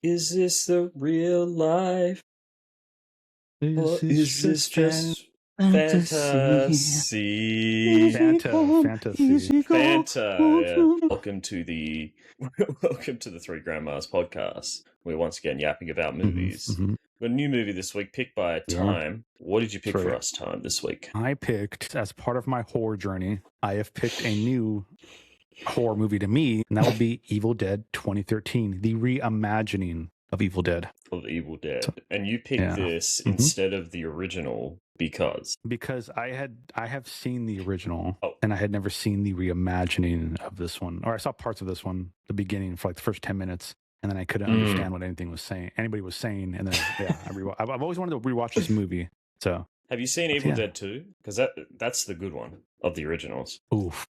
Is this the real life? Or is this just fantasy? Fantasy. Fanta. Yeah. Welcome to the Three Grandmas podcast. We're once again yapping about movies. Mm-hmm. We've got a new movie this week picked by Time. What did you pick for us, Time, this week? I picked, as part of my horror journey, I have picked a new horror movie to me, and that would be Evil Dead 2013, the reimagining of Evil Dead. And you picked this instead of the original because I have seen the original and I had never seen the reimagining of this one, or I saw parts of this one, the beginning for like the first 10 minutes, and then I couldn't understand what anybody was saying, and then I've always wanted to rewatch this movie. So have you seen Evil Dead 2? Because that's the good one of the originals. Oof.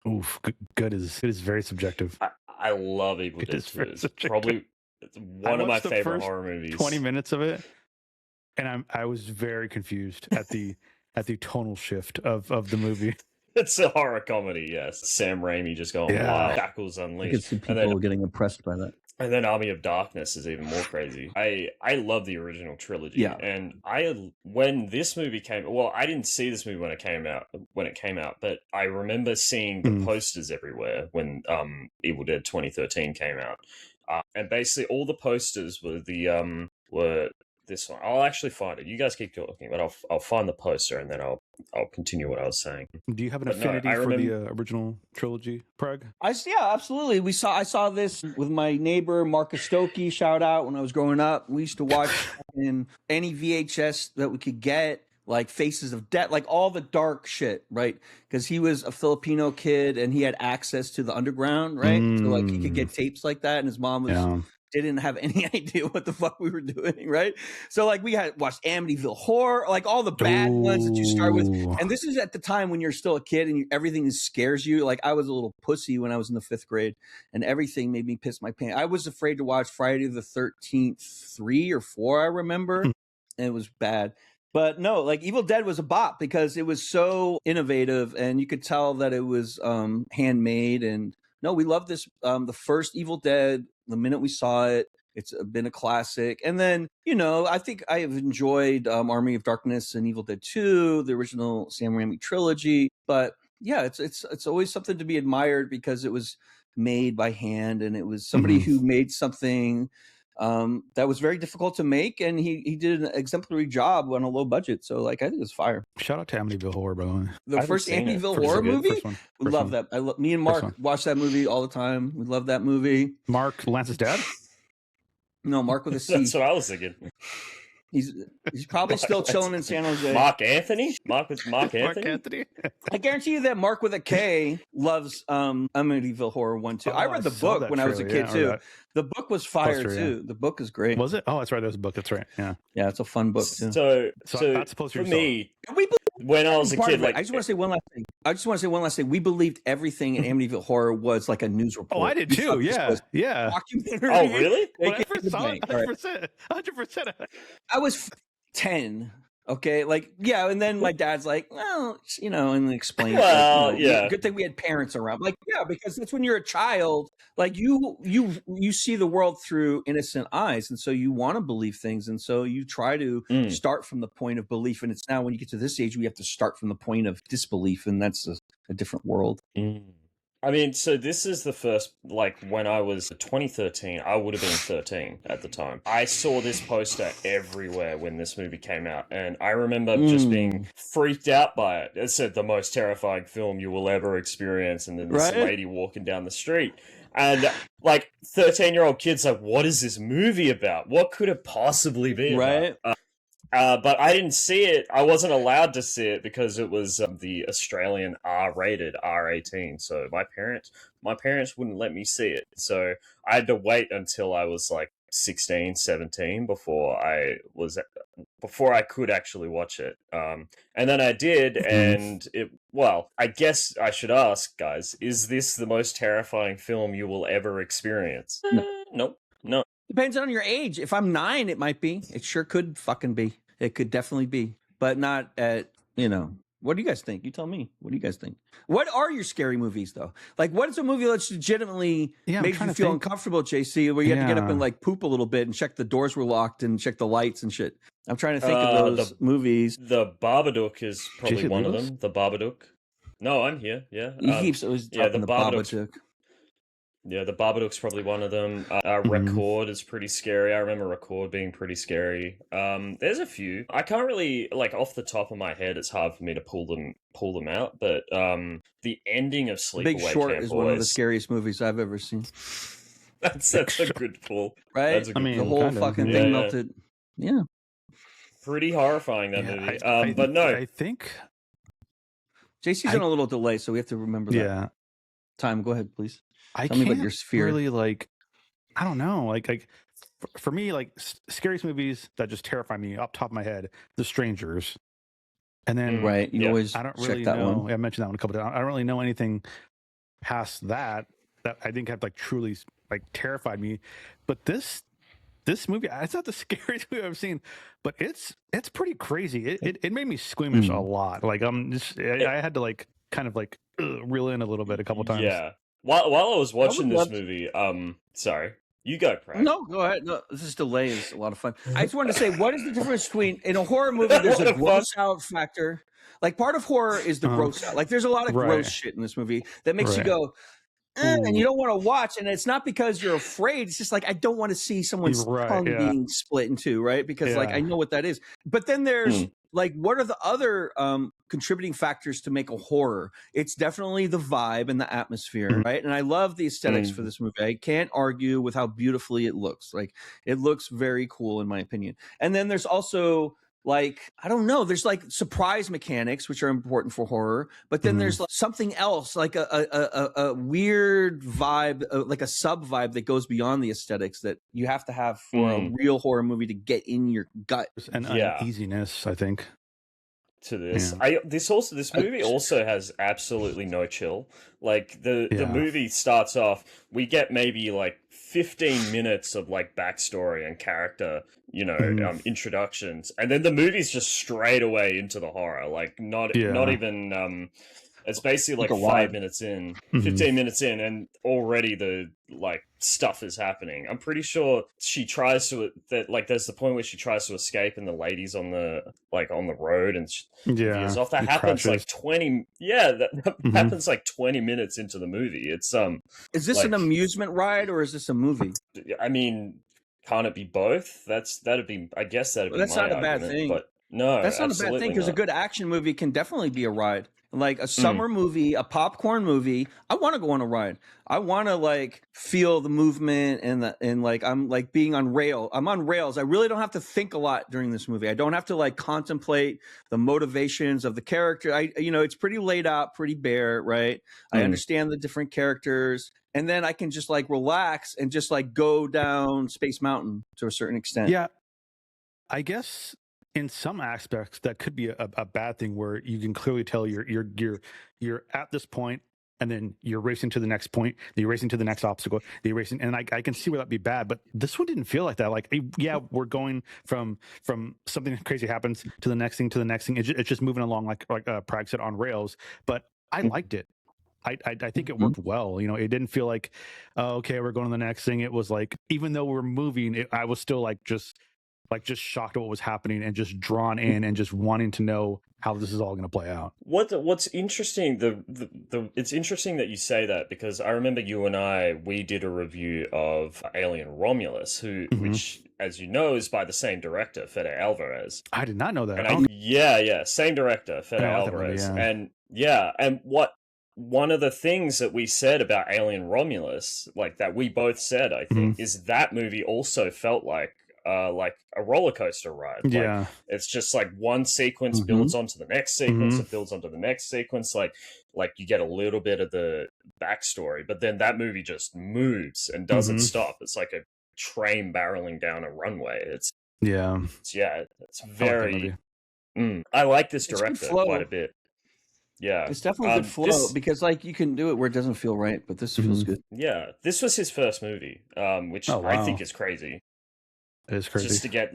Good is very subjective. I love Evil Dead 2. It's probably one of my favorite horror movies. 20 minutes of it, and I was very confused at the tonal shift of the movie. It's a horror comedy, yes. Sam Raimi just going wild, shackles unleashed. I could see people getting impressed by that. And then Army of Darkness is even more crazy. I love the original trilogy. Yeah. And when this movie came, well, I didn't see this movie when it came out, but I remember seeing the posters everywhere when Evil Dead 2013 came out. And basically all the posters were were this one. I'll actually find it. You guys keep talking, but I'll find the poster and then I'll continue what I was saying. Do you have an affinity for the original trilogy, Prag? Yeah, absolutely. I saw this with my neighbor Marcus Stokey. Shout out when I was growing up. We used to watch in any VHS that we could get, like Faces of Death, like all the dark shit, right? Because he was a Filipino kid and he had access to the underground, right? So like he could get tapes like that, and his mom didn't have any idea what the fuck we were doing, right? So like we had watched Amityville Horror, like all the bad ones that you start with. And this is at the time when you're still a kid and everything scares you. Like I was a little pussy when I was in the 5th grade, and everything made me piss my pants. I was afraid to watch Friday the 13th 3 or 4, I remember, and it was bad. But no, like Evil Dead was a bop because it was so innovative, and you could tell that it was handmade. And no, we love this. The first Evil Dead, the minute we saw it, it's been a classic. And then, I think I have enjoyed Army of Darkness and Evil Dead 2, the original Sam Raimi trilogy. But yeah, it's always something to be admired because it was made by hand, and it was somebody who made something that was very difficult to make, and he did an exemplary job on a low budget. So like I think it's fire. Shout out to Amityville Horror, by the way. The first Amityville Horror movie. We love that. Me and Mark watch that movie all the time. We love that movie. Mark, Lance's dad? No, Mark with a C. That's what I was thinking. He's probably still chilling in San Jose. Mark Anthony? Mark Anthony? I guarantee you that Mark with a K loves Amityville Horror 1 too. I read the book when I was a kid too. The book was fire too. The book is great. Was it? Oh, that's right. There's a book. That's right. Yeah. Yeah, it's a fun book too. So that's supposed to be for me. When I was a kid, like I just want to say one last thing. We believed everything in Amityville Horror was like a news report. Oh, I did too. Yeah. Documentary. Oh, really? 100%. I was 10. Okay, like and then my dad's like, well, and explain. Well, good thing we had parents around. Like, because that's when you're a child. Like you see the world through innocent eyes, and so you want to believe things, and so you try to start from the point of belief. And it's now when you get to this age, we have to start from the point of disbelief, and that's a different world. I mean, so this is the first, like, when I was 2013, I would have been 13 at the time. I saw this poster everywhere when this movie came out, and I remember just being freaked out by it. It said the most terrifying film you will ever experience, and then this lady walking down the street. And, like, 13-year-old kids like, what is this movie about? What could it possibly be about? But I didn't see it. I wasn't allowed to see it because it was the Australian R-rated, R18. So my parents wouldn't let me see it. So I had to wait until I was like 16, 17 before I could actually watch it. And then I did, and I guess I should ask, guys, is this the most terrifying film you will ever experience? Nope. No. Depends on your age. If I'm 9, it might be. It sure could fucking be. It could definitely be, but not at, What do you guys think? You tell me. What do you guys think? What are your scary movies though? Like, what is a movie that's legitimately made you feel uncomfortable, JC, where you had to get up and like poop a little bit and check the doors were locked and check the lights and shit? I'm trying to think of those movies. The Babadook is probably one of them. The Babadook. No, I'm here. Yeah, he keeps always the Babadook. Yeah, the Babadook's probably one of them. Record is pretty scary. I remember Record being pretty scary. There's a few. I can't really, like, off the top of my head, it's hard for me to pull them out. But the ending of Sleepaway Big Short Camp is Boys, one of the scariest movies I've ever seen. That's a good pull. Right? That's a good the whole fucking thing melted. Yeah. Pretty horrifying, that movie. But no. I think... JC's on a little delay, so we have to remember that. Yeah. Time, go ahead, please. Tell me about your sphere. Really, like, I don't know, like for me, like scariest movies that just terrify me off the top of my head, The Strangers, and then you always I don't really know. I mentioned that one a couple of times. I don't really know anything past that I think have like truly like terrified me. But this movie, it's not the scariest movie I've seen, but it's pretty crazy. It made me squeamish a lot. Like I had to like kind of like reel in a little bit a couple times. Yeah. While I was watching this movie, sorry, you go, Prag. No, go ahead. No, this delay is a lot of fun. I just wanted to say, what is the difference between in a horror movie? There's a gross out factor. Like part of horror is the gross out. Like there's a lot of gross shit in this movie that makes you go, and you don't want to watch. And it's not because you're afraid. It's just like I don't want to see someone's tongue being split in two, right? Because like I know what that is. But then there's like, what are the other contributing factors to make a horror? It's definitely the vibe and the atmosphere, right? And I love the aesthetics for this movie. I can't argue with how beautifully it looks. Like, it looks very cool, in my opinion. And then there's also, like, I don't know, there's like surprise mechanics, which are important for horror. But then there's like something else, like a weird vibe, like a sub vibe that goes beyond the aesthetics that you have to have for a real horror movie to get in your gut. And uneasiness, I think. To this, this movie also has absolutely no chill. Like the movie starts off, we get maybe like 15 minutes of like backstory and character, introductions, and then the movie's just straight away into the horror. Like not even. It's basically like 5 minutes in, 15 minutes in, and already the like stuff is happening. I'm pretty sure she tries to there's the point where she tries to escape, and the lady's on the road, and she veers off. That happens crashes. Like 20. Yeah, that happens like 20 minutes into the movie. It's Is this an amusement ride or is this a movie? I mean, can't it be both? That'd be. I guess that'd be. That's my not a bad argument, thing. But no, that's not a bad thing because a good action movie can definitely be a ride. Like a summer movie, a popcorn movie, I want to go on a ride. I want to like feel the movement and like I'm like being on rail. I'm on rails. I really don't have to think a lot during this movie. I don't have to like contemplate the motivations of the character. It's pretty laid out, pretty bare, right? I understand the different characters, and then I can just like relax and just like go down Space Mountain to a certain extent. Yeah, I guess. In some aspects, that could be a bad thing, where you can clearly tell you're at this point, and then you're racing to the next point, then you're racing to the next obstacle, then you're racing, and I can see where that'd be bad. But this one didn't feel like that. Like, we're going from something crazy happens to the next thing to the next thing. It's just moving along like Prag said, on rails. But I liked it. I think it worked well. It didn't feel like, oh, okay, we're going to the next thing. It was like, even though we're moving, I was still just shocked at what was happening and just drawn in and just wanting to know how this is all going to play out. What's interesting, it's interesting that you say that, because I remember you and we did a review of Alien Romulus, which, as you know, is by the same director, Fede Alvarez. I did not know that. And same director, Fede Alvarez. And one of the things that we said about Alien Romulus, like that we both said, I think, is that movie also felt like a roller coaster ride. Like, it's just like one sequence builds onto the next sequence, it builds onto the next sequence. Like you get a little bit of the backstory, but then that movie just moves and doesn't stop. It's like a train barreling down a runway. It's very. I like this director quite a bit. Yeah, it's definitely good flow because like you can do it where it doesn't feel right, but this feels good. Yeah, this was his first movie, which I think is crazy. It is crazy. Just to get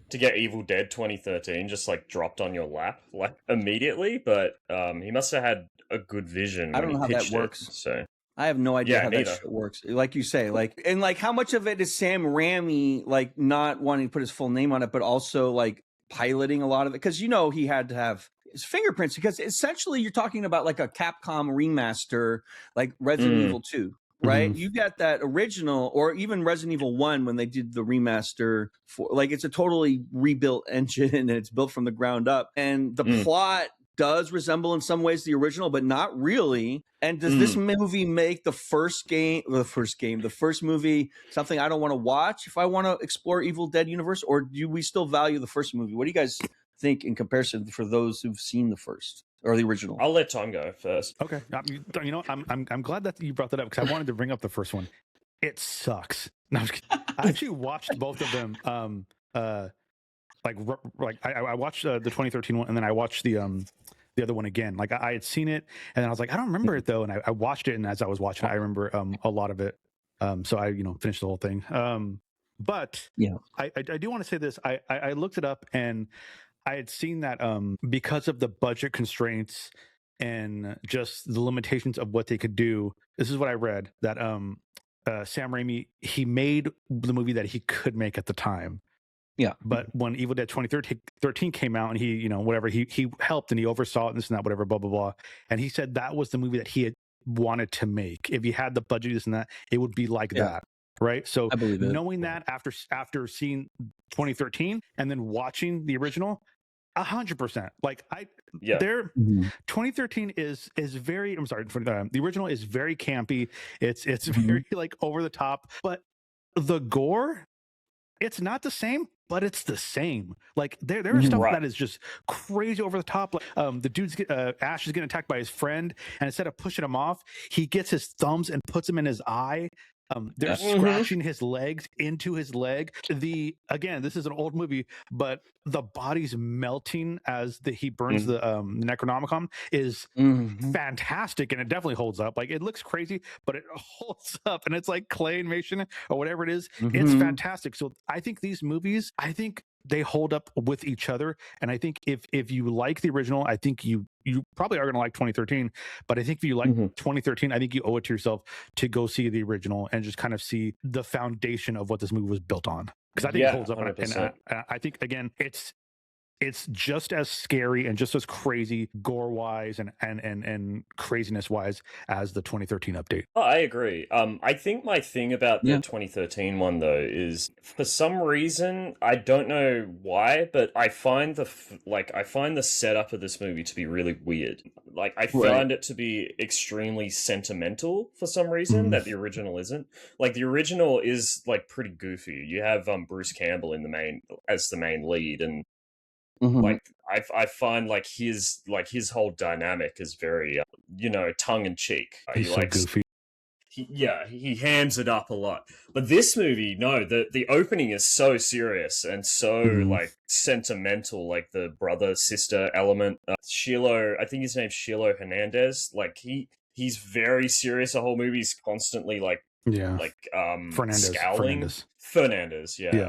to get Evil Dead 2013 just like dropped on your lap like immediately, but he must have had a good vision I when don't he know how that pitched works. it. So I have no idea yeah, how that neither. shit works. Like you say, like, and like how much of it is Sam Raimi like not wanting to put his full name on it, but also like piloting a lot of it because you know he had to have his fingerprints because essentially you're talking about like a Capcom remaster, like Resident Evil 2. Right, you got that original, or even Resident Evil 1 when they did the remaster for like it's a totally rebuilt engine and it's built from the ground up, and the plot does resemble in some ways the original, but not really. And does this movie make the first movie something I don't want to watch if I want to explore Evil Dead universe, or do we still value the first movie? What do you guys think in comparison for those who've seen the first or the original? I'll let Tom go first. Okay, you know, I'm glad that you brought that up because I wanted to bring up the first one. It sucks. No, I actually watched both of them. I watched the 2013 one, and then I watched the other one again. Like I had seen it, and then I was like, I don't remember it though, and I watched it, and as I was watching it, I remember a lot of it. So I finished the whole thing. But yeah, I do want to say this. I looked it up, and I had seen that because of the budget constraints and just the limitations of what they could do. This is what I read, that Sam Raimi, he made the movie that he could make at the time. Yeah. But when Evil Dead 2013 came out, and he helped and he oversaw it and this and that, whatever, blah, blah, blah. And he said that was the movie that he had wanted to make. If he had the budget, this and that, it would be like that. Right. So I believe it. Knowing that after seeing 2013 and then watching the original, 100%. Like 2013 is very. I'm sorry. The original is very campy. It's very like over the top, but the gore, it's not the same, but it's the same. Like there's stuff that is just crazy over the top. Like the dude's Ash is getting attacked by his friend, and instead of pushing him off, he gets his thumbs and puts them in his eye. They're scratching his legs into his leg. Again, this is an old movie, but the body's melting as he burns the Necronomicon is fantastic, and it definitely holds up. Like it looks crazy, but it holds up, and it's like claymation or whatever it is. It's fantastic. So I think these movies, they hold up with each other, and I think if you like the original, I think you probably are going to like 2013. But I think if you like 2013, I think you owe it to yourself to go see the original and just kind of see the foundation of what this movie was built on. Because I think it holds up, 100%. And I think again, it's just as scary and just as crazy gore wise and craziness wise as the 2013 update. Oh, I agree. I think my thing about the 2013 one though is for some reason I don't know why, but I find the setup of this movie to be really weird. Like I found it to be extremely sentimental for some reason that the original isn't. Like the original is like pretty goofy. You have Bruce Campbell as the main lead, and like I find like his whole dynamic is very tongue in cheek. He's so goofy. He hams it up a lot. But this movie, no, the opening is so serious and so like sentimental, like the brother sister element. Shiloh, I think his name's Shiloh Hernandez. Like he's very serious. The whole movie's constantly like scowling. Fernandez, Shiloh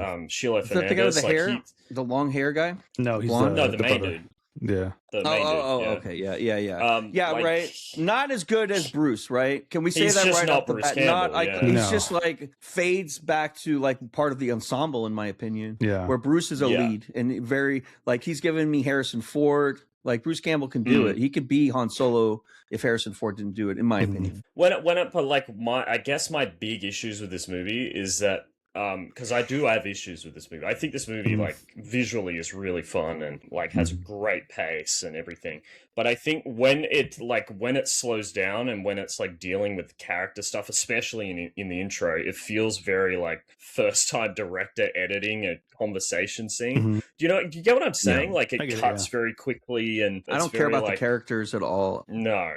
Fernandez. Is that the guy with the hair? The long hair guy? No, he's the main brother. dude. Yeah. Okay. Yeah. Like, right. Not as good as Bruce, right? Can we say he's that just right not off the Bruce bat? Campbell, He's just like fades back to like part of the ensemble, in my opinion. Yeah. Where Bruce is a lead and very like he's giving me Harrison Ford. Like Bruce Campbell can do it. He could be Han Solo if Harrison Ford didn't do it, in my opinion. I guess my big issues with this movie is that because I do have issues with this movie. I think this movie like visually is really fun and like has great pace and everything. But I think when it slows down and when it's like dealing with character stuff, especially in the intro, it feels very like first time director editing a conversation scene. Do you get what I'm saying? Like it cuts very quickly, and I don't care about the characters at all. No.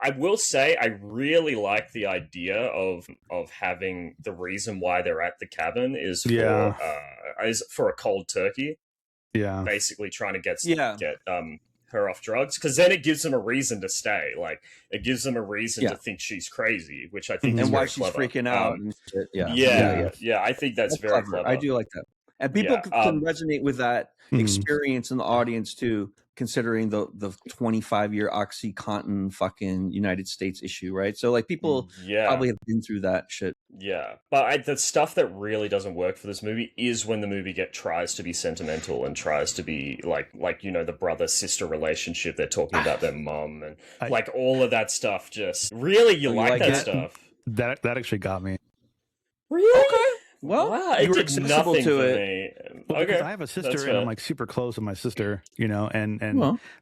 I will say I really like the idea of having the reason why they're at the cabin is for a cold turkey. Yeah, basically trying to get her off drugs, because then it gives them a reason to stay. Like it gives them a reason to think she's crazy, which I think is and why very she's clever. freaking out. And shit. Yeah. I think that's very clever. I do like that. And people Yeah, can resonate with that experience in the audience too, considering the 25-year OxyContin fucking United States issue, right? So like people yeah. probably have been through that shit. Yeah, but the stuff that really doesn't work for this movie is when the movie tries to be sentimental and tries to be like you know, the brother sister relationship. They're talking about their mom and like all of that stuff. Just really, you like that stuff. That actually got me. Really? Okay. Well, wow, you it were did accessible nothing to for it. me. Well, Okay, because I have a sister and I'm like super close with my sister, you know, and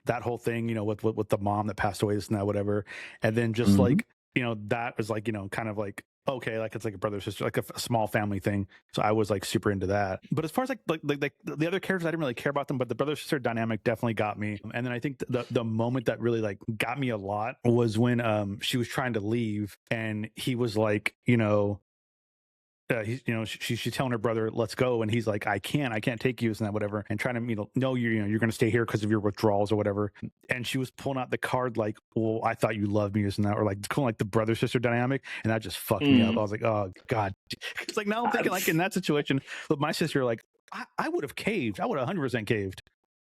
that whole thing, you know, with the mom that passed away, this and that, whatever, and then just like, you know, that was like, you know, kind of like, okay, like it's like a brother sister, like a small family thing. So I was like super into that. But as far as like the other characters, I didn't really care about them, but the brother sister dynamic definitely got me. And then I think the moment that really like got me a lot was when she was trying to leave and he was like, you know, he's, you know, she's telling her brother, let's go. And he's like, I can't take you and that, whatever. And trying to, you know, you're going to stay here because of your withdrawals or whatever. And she was pulling out the card like, well, I thought you loved me, isn't that? Or like, like the brother sister dynamic. And that just fucked me up. I was like, oh God. It's like, now I'm thinking like in that situation with my sister, like I would have caved. I would have 100% caved.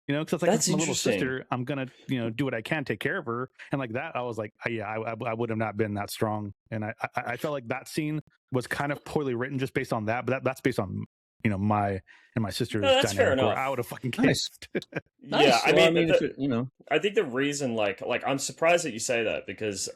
You know, because like that's my little sister, I'm gonna, you know, do what I can, take care of her, and like that, I was like, yeah, I would have not been that strong, and I felt like that scene was kind of poorly written just based on that, but that's based on, you know, my and my sister's dynamic where I would have fucking kissed. Nice. Yeah, I mean, you know, I think the reason, like I'm surprised that you say that because,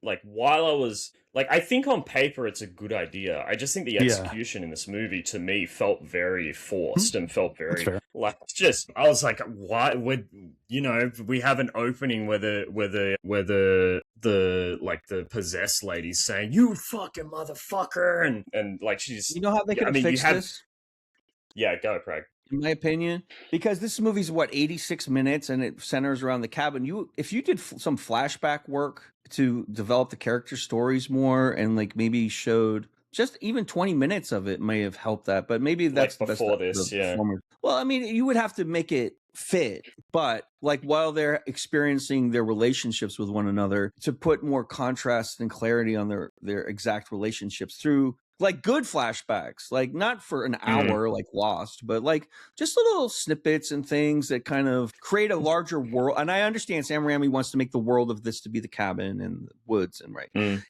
like while I was like, I think on paper it's a good idea. I just think the execution in this movie to me felt very forced and felt very like just. I was like, why would you know? We have an opening where the like the possessed lady's saying, "You fucking motherfucker," and like she's. You know how they could have fixed this? Yeah, go, Craig. In my opinion, because this movie's 86 minutes and it centers around the cabin. If you did some flashback work to develop the character stories more and like maybe showed just even 20 minutes of it may have helped that, but maybe that's like before this, yeah. Well, I mean, you would have to make it fit, but like while they're experiencing their relationships with one another, to put more contrast and clarity on their exact relationships through like good flashbacks, like not for an hour like Lost, but like just little snippets and things that kind of create a larger world. And I understand Sam Raimi wants to make the world of this to be the cabin and the woods and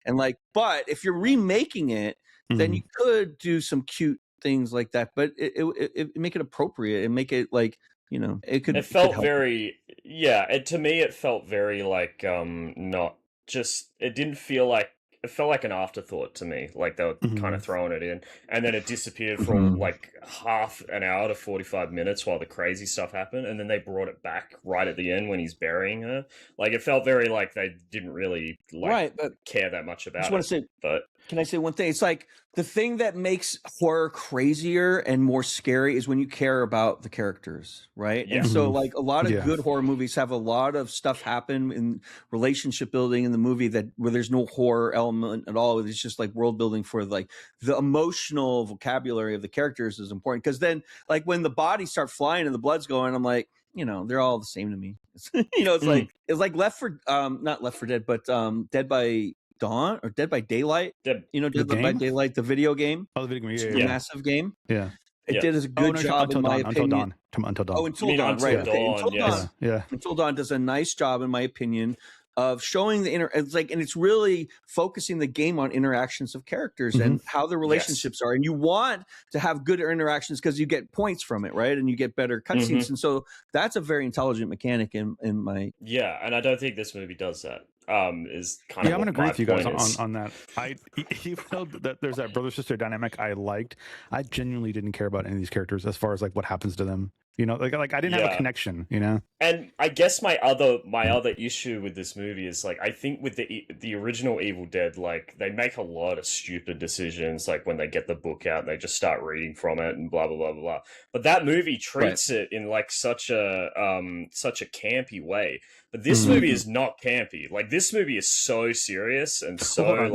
and like, but if you're remaking it, then you could do some cute things like that, but it make it appropriate and make it like, you know, it felt very to me it felt very like not just, it didn't feel like, it felt like an afterthought to me, like they were kind of throwing it in, and then it disappeared for like half an hour to 45 minutes while the crazy stuff happened, and then they brought it back right at the end when he's burying her. Like it felt very like they didn't really like care that much about it. But can I say one thing? It's like the thing that makes horror crazier and more scary is when you care about the characters, right? Yeah. And so like a lot of good horror movies have a lot of stuff happen in relationship building in the movie that where there's no horror element at all. It's just like world building for like the emotional vocabulary of the characters is important. Because then like when the bodies start flying and the blood's going, I'm like, you know, they're all the same to me. You know, it's like not Left 4 Dead, but Dead by Dawn or Dead by Daylight. You know, Dead by Daylight, the video game. Oh, the video game, the massive game. Yeah. It did a good job in my opinion. Until Dawn. Oh, Until Dawn, right. Until Dawn. Yeah. Until Dawn does a nice job, in my opinion, of showing the it's like, and it's really focusing the game on interactions of characters and how the relationships are. And you want to have good interactions because you get points from it, right? And you get better cutscenes. And so that's a very intelligent mechanic in my. Yeah, and I don't think this movie does that. Is kind of I'm gonna agree with you guys on that. Even though that there's that brother sister dynamic I liked, I genuinely didn't care about any of these characters as far as like what happens to them. You know, like I didn't have a connection. You know, and I guess my other issue with this movie is like I think with the original Evil Dead, like they make a lot of stupid decisions, like when they get the book out and they just start reading from it and blah blah blah blah. But that movie treats it in like such a campy way. But this movie is not campy. Like this movie is so serious and so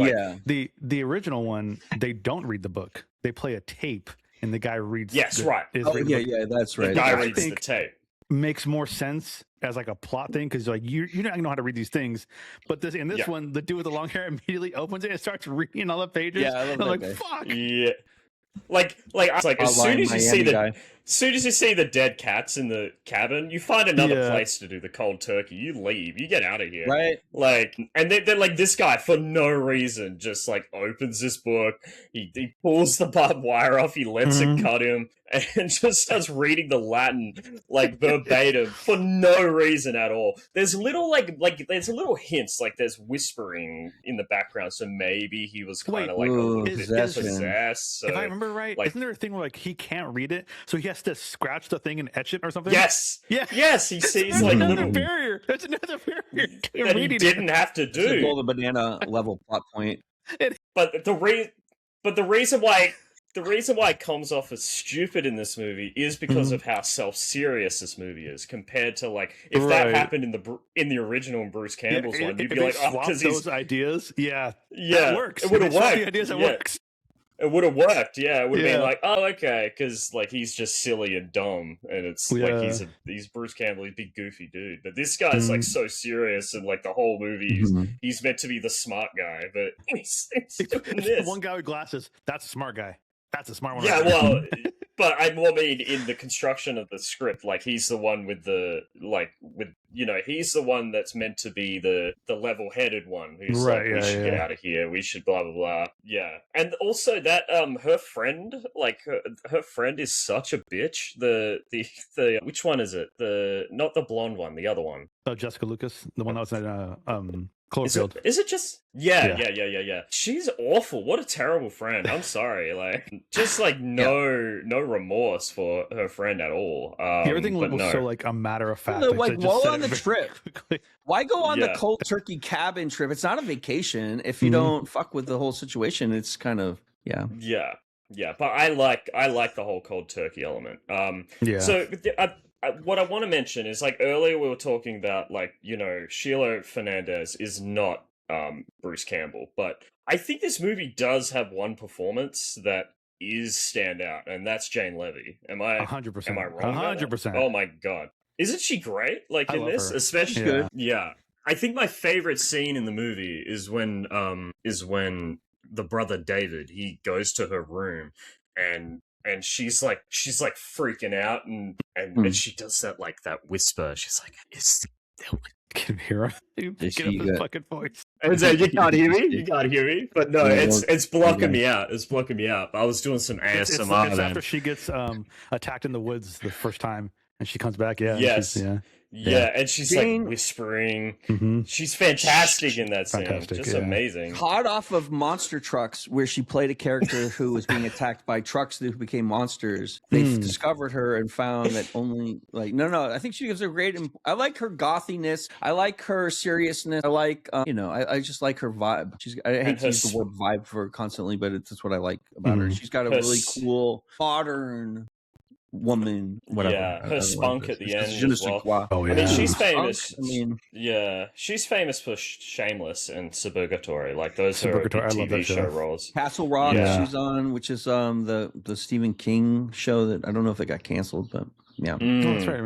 The original one, they don't read the book. They play a tape. And the guy reads. Yes, right. Oh, yeah, that's right. The guy reads the tape. Makes more sense as like a plot thing because like you're not gonna know how to read these things. But this one, the dude with the long hair immediately opens it and starts reading all the pages. Yeah, I love that like, guy. fuck. Yeah. Like as soon as you see Miami guy. as soon as you see the dead cats in the cabin, you find another Yeah. place to do the cold turkey. You leave. You get out of here. Right. Like, and then like this guy for no reason just like opens this book. He pulls the barbed wire off. He lets it cut him, and just starts reading the Latin like verbatim for no reason at all. There's little there's little hints, like there's whispering in the background, so maybe he was kind of like a little bit possessed. So, if I remember right, like, isn't there a thing where like he can't read it, so he has to scratch the thing and etch it or something? yes, Yeah. yes, he sees That's like another little barrier. That's another barrier to that he reading didn't have to It's a do. golden banana level plot point. But the reason why it comes off as stupid in this movie is because of how self-serious this movie is compared to like if that happened in the original Bruce Campbell's one, you'd be like, oh, because those ideas, that works. It would have worked. The ideas that works. It would have worked, yeah. It would have been like, oh, okay, because like he's just silly and dumb, and it's like he's Bruce Campbell, he's a big goofy dude. But this guy's like so serious, and like the whole movie, he's meant to be the smart guy, but he's doing this. One guy with glasses, that's a smart guy. That's a smart one. Yeah, well, but I mean in the construction of the script, like he's the one with he's the one that's meant to be the level-headed one who's like, we should get out of here, we should blah blah blah. Yeah, and also that her friend, like her friend is such a bitch. The which one is it? Not the blonde one, the other one. Oh, Jessica Lucas, the one that was in Cloverfield. Is it just yeah. She's awful. What a terrible friend. I'm sorry. Like just like no remorse for her friend at all. Everything was so like a matter of fact. Like while on the trip, why go on the cold turkey cabin trip? It's not a vacation if you don't fuck with the whole situation. It's kind of yeah. But I like the whole cold turkey element. So what I want to mention is like earlier we were talking about like, you know, Sheila Fernandez is not Bruce Campbell, but I think this movie does have one performance that is standout, and that's Jane Levy. Am I 100%? Am I wrong? 100%. Oh my god, isn't she great? Like in this, especially good. Yeah, I think my favorite scene in the movie is when the brother David, he goes to her room and she's like freaking out and she does that like that whisper. She's like, "Is can hear her? You picking up his fucking voice." And so you can't hear me. You can't hear me. But no, it's blocking me out. It's blocking me out. I was doing some ASMR. It's after she gets attacked in the woods the first time, and she comes back. Yeah. Yes. Yeah, and she's Jane, like whispering. She's fantastic in that scene. Just amazing. Hot off of Monster Trucks, where she played a character who was being attacked by trucks who became monsters. They discovered her and found that only no. I think she gives a great. I like her gothiness. I like her seriousness. I like I just like her vibe. I hate to use the word vibe for her constantly, but it's just what I like about her. She's got a really cool modern woman, whatever. Yeah, her spunk at the end as well. Oh, yeah. I mean, she's famous. Spunk, she's famous for Shameless and Suburgatory. Like those are big TV show roles. Castle Rock, she's on, which is the Stephen King show that I don't know if it got canceled, but yeah, that's right.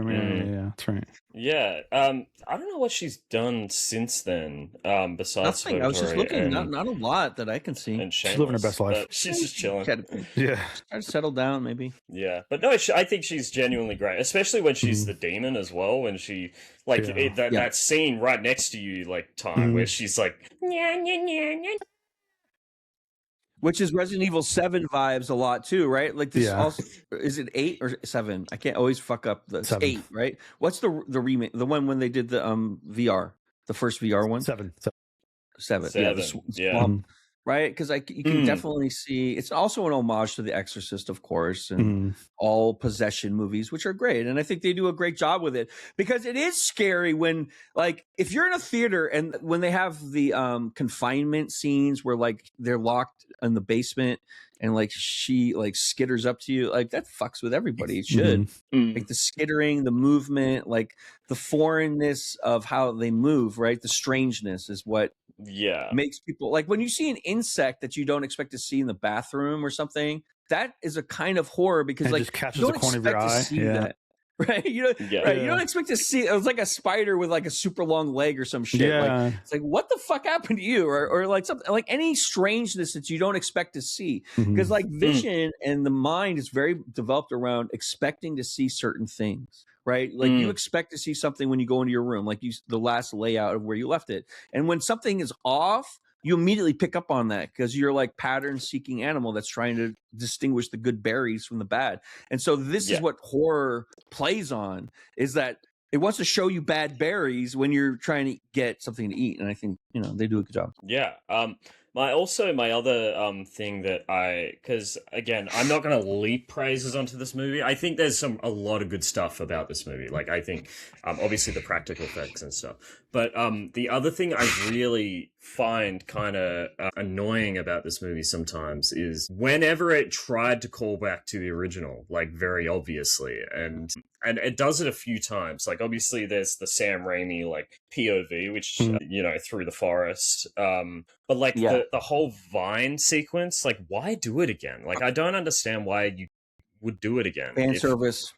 Yeah, that's right. Yeah, I don't know what she's done since then. Besides, nothing. I was just looking. Not a lot that I can see. And she's living her best life. She's just chilling. Try to settle down, maybe. Yeah, but no, I think she's genuinely great, especially when she's the demon as well. When she that scene right next to you, like time where she's like, which is Resident Evil 7 vibes a lot too, right? Like this also, is it 8 or 7? I can't always fuck up the 8, right? What's the remake? The one when they did the VR, the first VR one? 7. Yeah, right? Because you can definitely see it's also an homage to The Exorcist, of course, and all possession movies, which are great. And I think they do a great job with it because it is scary when, like, if you're in a theater and when they have the confinement scenes where like they're locked in the basement and like she like skitters up to you, like that fucks with everybody. It should like the skittering, the movement, like the foreignness of how they move, right? The strangeness is what makes people like when you see an insect that you don't expect to see in the bathroom or something. That is a kind of horror because it like just catches you the don't corner of your expect eye. to see that, right? You know, Yeah. right? You don't expect to see it was like a spider with like a super long leg or some shit. Yeah. Like it's like what the fuck happened to you, or like something like any strangeness that you don't expect to see, because like vision and the mind is very developed around expecting to see certain things. Right, like you expect to see something when you go into your room, like the last layout of where you left it, and when something is off, you immediately pick up on that because you're like pattern-seeking animal that's trying to distinguish the good berries from the bad. And so this is what horror plays on: is that it wants to show you bad berries when you're trying to get something to eat. And I think they do a good job. Yeah. My other thing that because again, I'm not going to leap praises onto this movie. I think there's a lot of good stuff about this movie. Like I think obviously the practical effects and stuff. But the other thing I really find kind of annoying about this movie sometimes is whenever it tried to call back to the original, like very obviously, and it does it a few times. Like obviously there's the Sam Raimi like POV, which through the forest. But like the whole vine sequence, like why do it again? Like I don't understand why you would do it again. Fan service.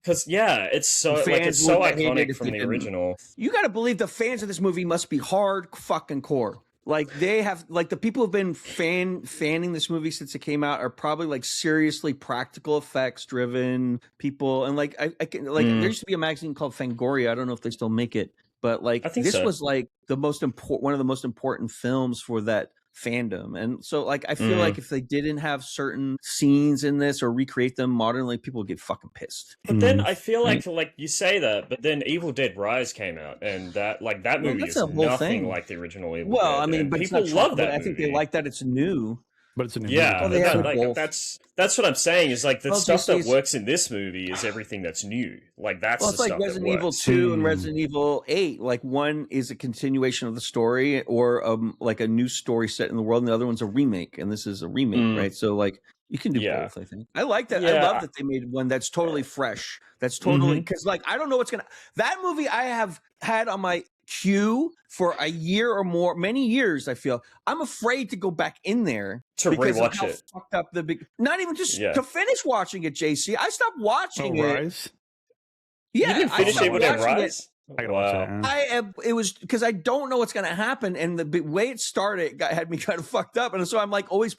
Because it's so iconic from the original. You got to believe the fans of this movie must be hard fucking core. Like they have, like the people who've been fanning this movie since it came out are probably like seriously practical effects driven people. And like I can there used to be a magazine called Fangoria. I don't know if they still make it, but like this was like the most important, one of the most important films for that fandom. And so like I feel like if they didn't have certain scenes in this or recreate them modernly, people would get fucking pissed. But then I feel like you say that, but then Evil Dead Rise came out, and that movie is nothing like the original Evil Dead. I mean, but people love that. I think they like that it's new. But it's a new movie. That's what I'm saying. Is like the stuff that works in this movie is everything that's new. Like that's it's like Resident Evil 2 and Resident Evil 8. Like one is a continuation of the story, or like a new story set in the world, and the other one's a remake, and this is a remake, right? So like you can do both. I think I like that. I love that they made one that's totally fresh. That's totally because like I don't know what's gonna. That movie I have had on my queue for a year or more, many years. I feel I'm afraid to go back in there to rewatch it. Fucked up not even just to finish watching it. JC, I stopped watching it. Rise? Yeah, you didn't finish it with Rise. I gotta watch that. It was because I don't know what's going to happen, and the way it started had me kind of fucked up, and so I'm like always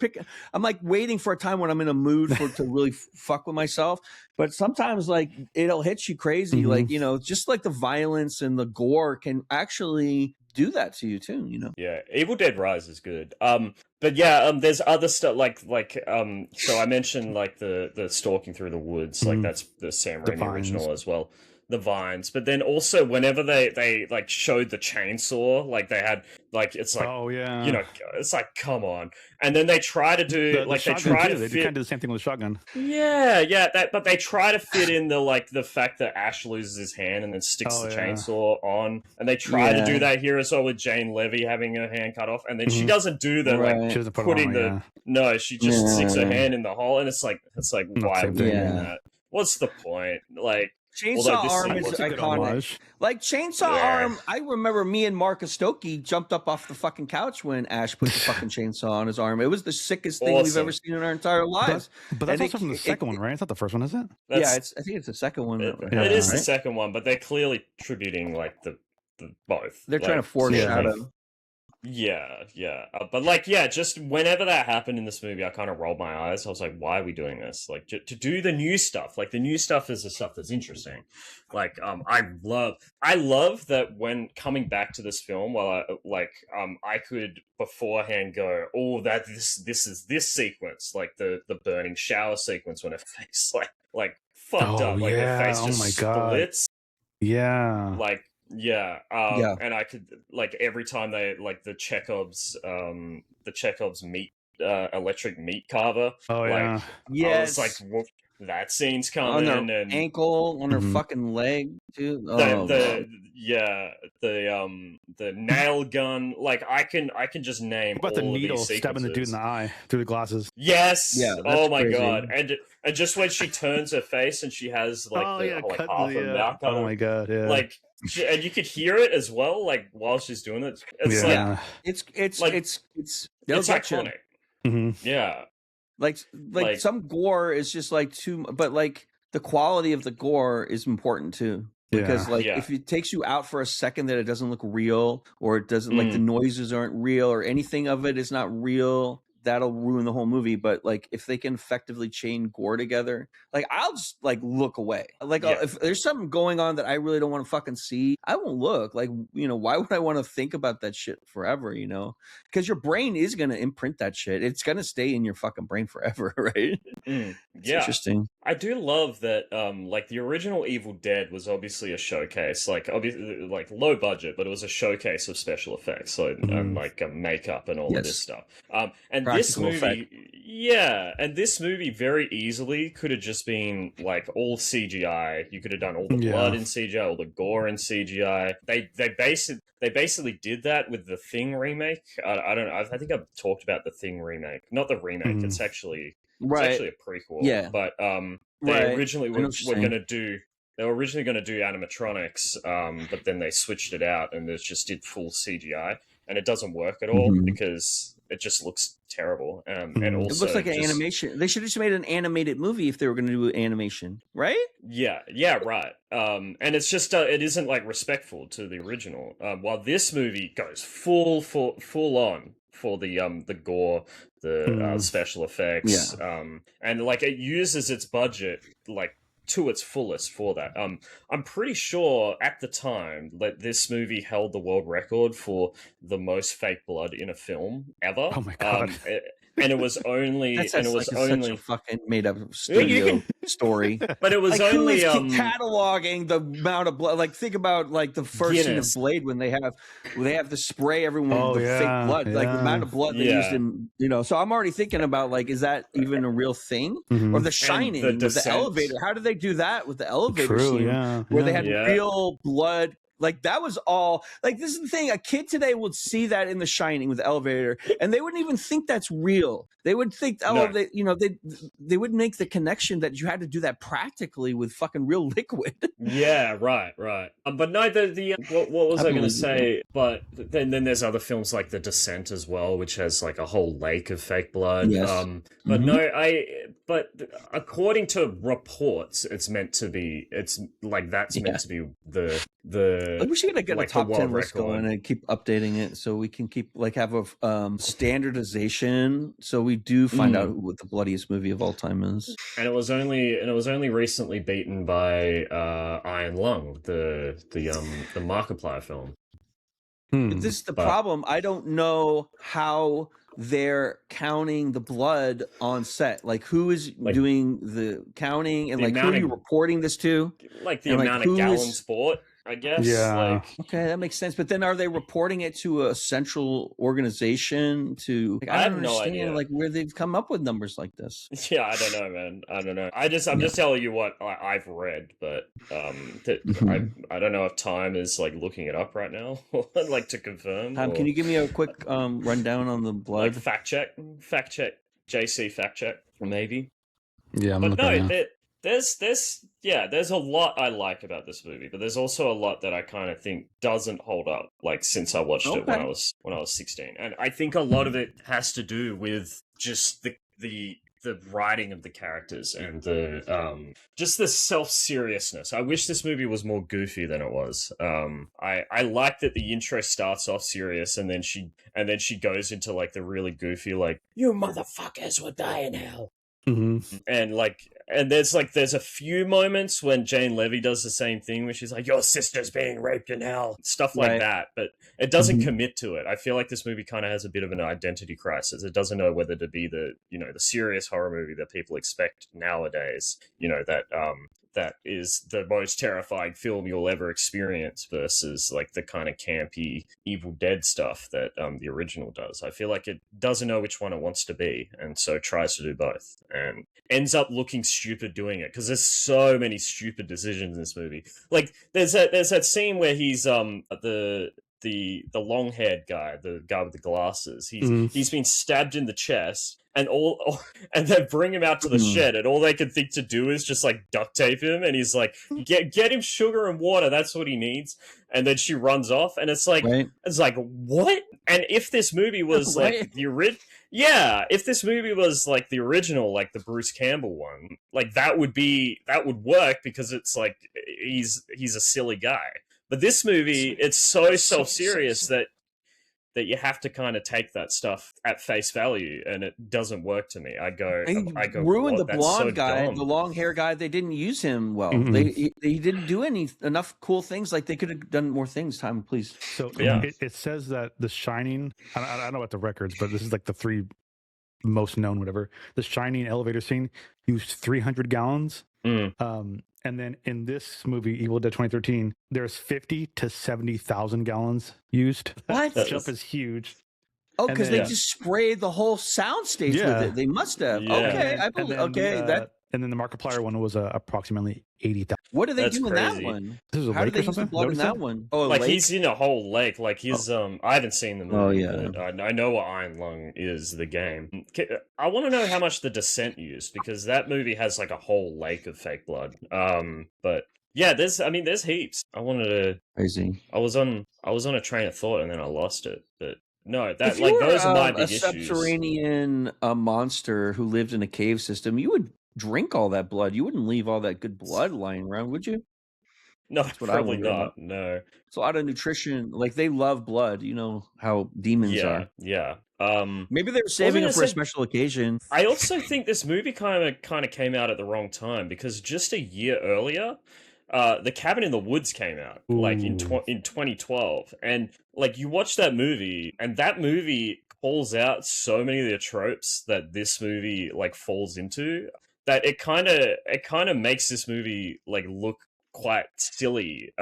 I'm like waiting for a time when I'm in a mood to really fuck with myself. But sometimes like it'll hit you crazy, like just like the violence and the gore can actually do that to you too. Yeah, Evil Dead Rise is good. But there's other stuff like so I mentioned like the stalking through the woods, like that's the Sam Raimi original as well. The vines, but then also whenever they like showed the chainsaw, like they had like it's like it's like come on, and then they try to do they try to fit. They kind of do the same thing with the shotgun. But they try to fit in the fact that Ash loses his hand and then sticks the chainsaw on, and they try to do that here as well with Jane Levy having her hand cut off, and then she doesn't do the like she doesn't put putting no, she just sticks her hand in the hole, and it's like why are we doing that? What's the point? Like. Chainsaw Arm is iconic. Like Chainsaw Arm, I remember me and Marcus Stokey jumped up off the fucking couch when Ash put the fucking chainsaw on his arm. It was the sickest thing we've ever seen in our entire lives. But that's also from the second one, right? It's not the first one, is it? I think it's the second one. It is the second one, but they're clearly tributing like the both. They're trying to foreshadow. But like, just whenever that happened in this movie, I kind of rolled my eyes. I was like, why are we doing this? Like, to do the new stuff. Like, the new stuff is the stuff that's interesting. Like, I love that when coming back to this film, I could beforehand go, oh, this is this sequence, like the burning shower sequence when her face like fucked up, like her face just splits. Yeah. Like. And I could like every time they like the Chekhov's meat electric meat carver. I was like, whoop, that scene's coming on her and ankle, on her fucking leg too. The nail gun. Like I can just name about all the needle stabbing the dude in the eye through the glasses. Yes. Yeah. Oh my god. And just when she turns her face and she has like half a mouth cut. Oh my god. Yeah. Like. And you could hear it as well, like while she's doing it. It's iconic. Like some gore is just like too, but like the quality of the gore is important too. Because like Yeah. if it takes you out for a second that it doesn't look real, or it doesn't like the noises aren't real, or anything of it is not real, that'll ruin the whole movie. But like if they can effectively chain gore together, like I'll just like look away. Like if there's something going on that I really don't want to fucking see, I won't look. Like, you know, why would I want to think about that shit forever, you know? Because your brain is going to imprint that shit. It's going to stay in your fucking brain forever, right? It's interesting. I do love that like the original Evil Dead was obviously a showcase, like obviously like low budget, but it was a showcase of special effects, so and like makeup and all of this stuff. And Practical this movie effect. and this movie very easily could have just been like all CGI. You could have done all the blood in CGI, all the gore in CGI. They basically did that with the Thing remake. I don't know. I think I've talked about the Thing remake, not the remake. It's actually it's actually a prequel. Yeah. But they originally were going to do. They were originally going to do animatronics, but then they switched it out and it just did full CGI, and it doesn't work at all because it just looks terrible. And also, it looks like an animation. They should have just made an animated movie if they were going to do animation, right? Yeah, right. And it's just it isn't like respectful to the original. While this movie goes full on for the gore, the special effects, and like it uses its budget like to its fullest for that. I'm pretty sure at the time that this movie held the world record for the most fake blood in a film ever. Oh my god! And it was only such a fucking made up studio story. But it was like, only who is cataloging the amount of blood. Like think about like the first scene of Blade when they have to spray everyone with fake blood. Like the amount of blood they used in, you know. So I'm already thinking about like, is that even a real thing? Or The Shining with the elevator? How did they do that with the elevator scene where they had real blood? Like that was all like, this is the thing. A kid today would see that in The Shining with the elevator and they wouldn't even think that's real. They would think, they would make the connection that you had to do that practically with fucking real liquid. Yeah, right. But no, what was I going to say? But then there's other films like The Descent as well, which has like a whole lake of fake blood. Yes. But according to reports, it's meant to be. It's like that's meant to be the. Like we should get like a top 10 list going and keep updating it so we can keep like have a standardization so we do find out what the bloodiest movie of all time is. And it was only recently beaten by Iron Lung, the Markiplier film. This is the problem. I don't know how they're counting the blood on set. Like who is doing the counting and like who are you reporting this to? Like the amount of gallons bought, I guess. Yeah. Okay, that makes sense. But then are they reporting it to a central organization to like, I don't understand no like where they've come up with numbers like this. Yeah, I don't know, man. I don't know. I'm just telling you what I've read, but I don't know if Time is like looking it up right now, like to confirm. Time, can you give me a quick rundown on the blood? Like fact check, JC fact check, maybe. Yeah, but no, there's a lot I like about this movie, but there's also a lot that I kind of think doesn't hold up. Like since I watched it when I was 16, and I think a lot of it has to do with just the writing of the characters and the just the self-seriousness. I wish this movie was more goofy than it was. I like that the intro starts off serious and then she goes into like the really goofy like, you motherfuckers will die in hell. And there's a few moments when Jane Levy does the same thing where she's like, your sister's being raped in hell, stuff like that, but it doesn't commit to it. I feel like this movie kind of has a bit of an identity crisis. It doesn't know whether to be the serious horror movie that people expect nowadays, that is the most terrifying film you'll ever experience versus like the kind of campy Evil Dead stuff that the original does. I feel like it doesn't know which one it wants to be, and so tries to do both, and ends up looking stupid doing it because there's so many stupid decisions in this movie. Like there's that scene where he's the the long-haired guy, the guy with the glasses. He's been stabbed in the chest, and and they bring him out to the shed, and all they can think to do is just like duct tape him, and he's like, get him sugar and water, that's what he needs. And then she runs off, and it's like what? And if this movie was like the original, if this movie was like the original, like the Bruce Campbell one, like that would work, because it's like he's a silly guy. But this movie, it's so self-serious that you have to kind of take that stuff at face value, and it doesn't work to me. I go ruined the blonde so guy, dumb. the long hair guy. They didn't use him well. They didn't do enough cool things. Like they could have done more things. Time, please. So it says that The Shining. I don't know about the records, but this is like the 3 most known. Whatever. The Shining elevator scene used 300 gallons. And then in this movie, Evil Dead 2013, there's 50 to 70,000 gallons used. What? That jump is huge. Oh, because they just sprayed the whole soundstage with it. They must have. Yeah. Okay, I believe. And then the Markiplier one was approximately 80,000. What do they That's do in crazy. that one? This is a How lake did they or use the something? blood in that one? Oh, Like lake? he's in a whole lake. Like he's I haven't seen the movie. Oh, yeah. But I know what Iron Lung is, the game. I want to know how much The Descent used, because that movie has like a whole lake of fake blood. But yeah, there's heaps. I was on a train of thought, and then I lost it. But no, that if you like were, those are my big a issues. subterranean monster who lived in a cave system, you would drink all that blood. You wouldn't leave all that good blood lying around, would you? No, That's what I probably wonder not. about. No. It's a lot of nutrition. Like they love blood. You know how demons are. Yeah. Maybe they were saving it for a say- special occasion. I also think this movie kind of came out at the wrong time, because just a year earlier, The Cabin in the Woods came out, like in 2012, and like you watch that movie, and that movie calls out so many of the tropes that this movie like falls into, that it kind of makes this movie like look quite silly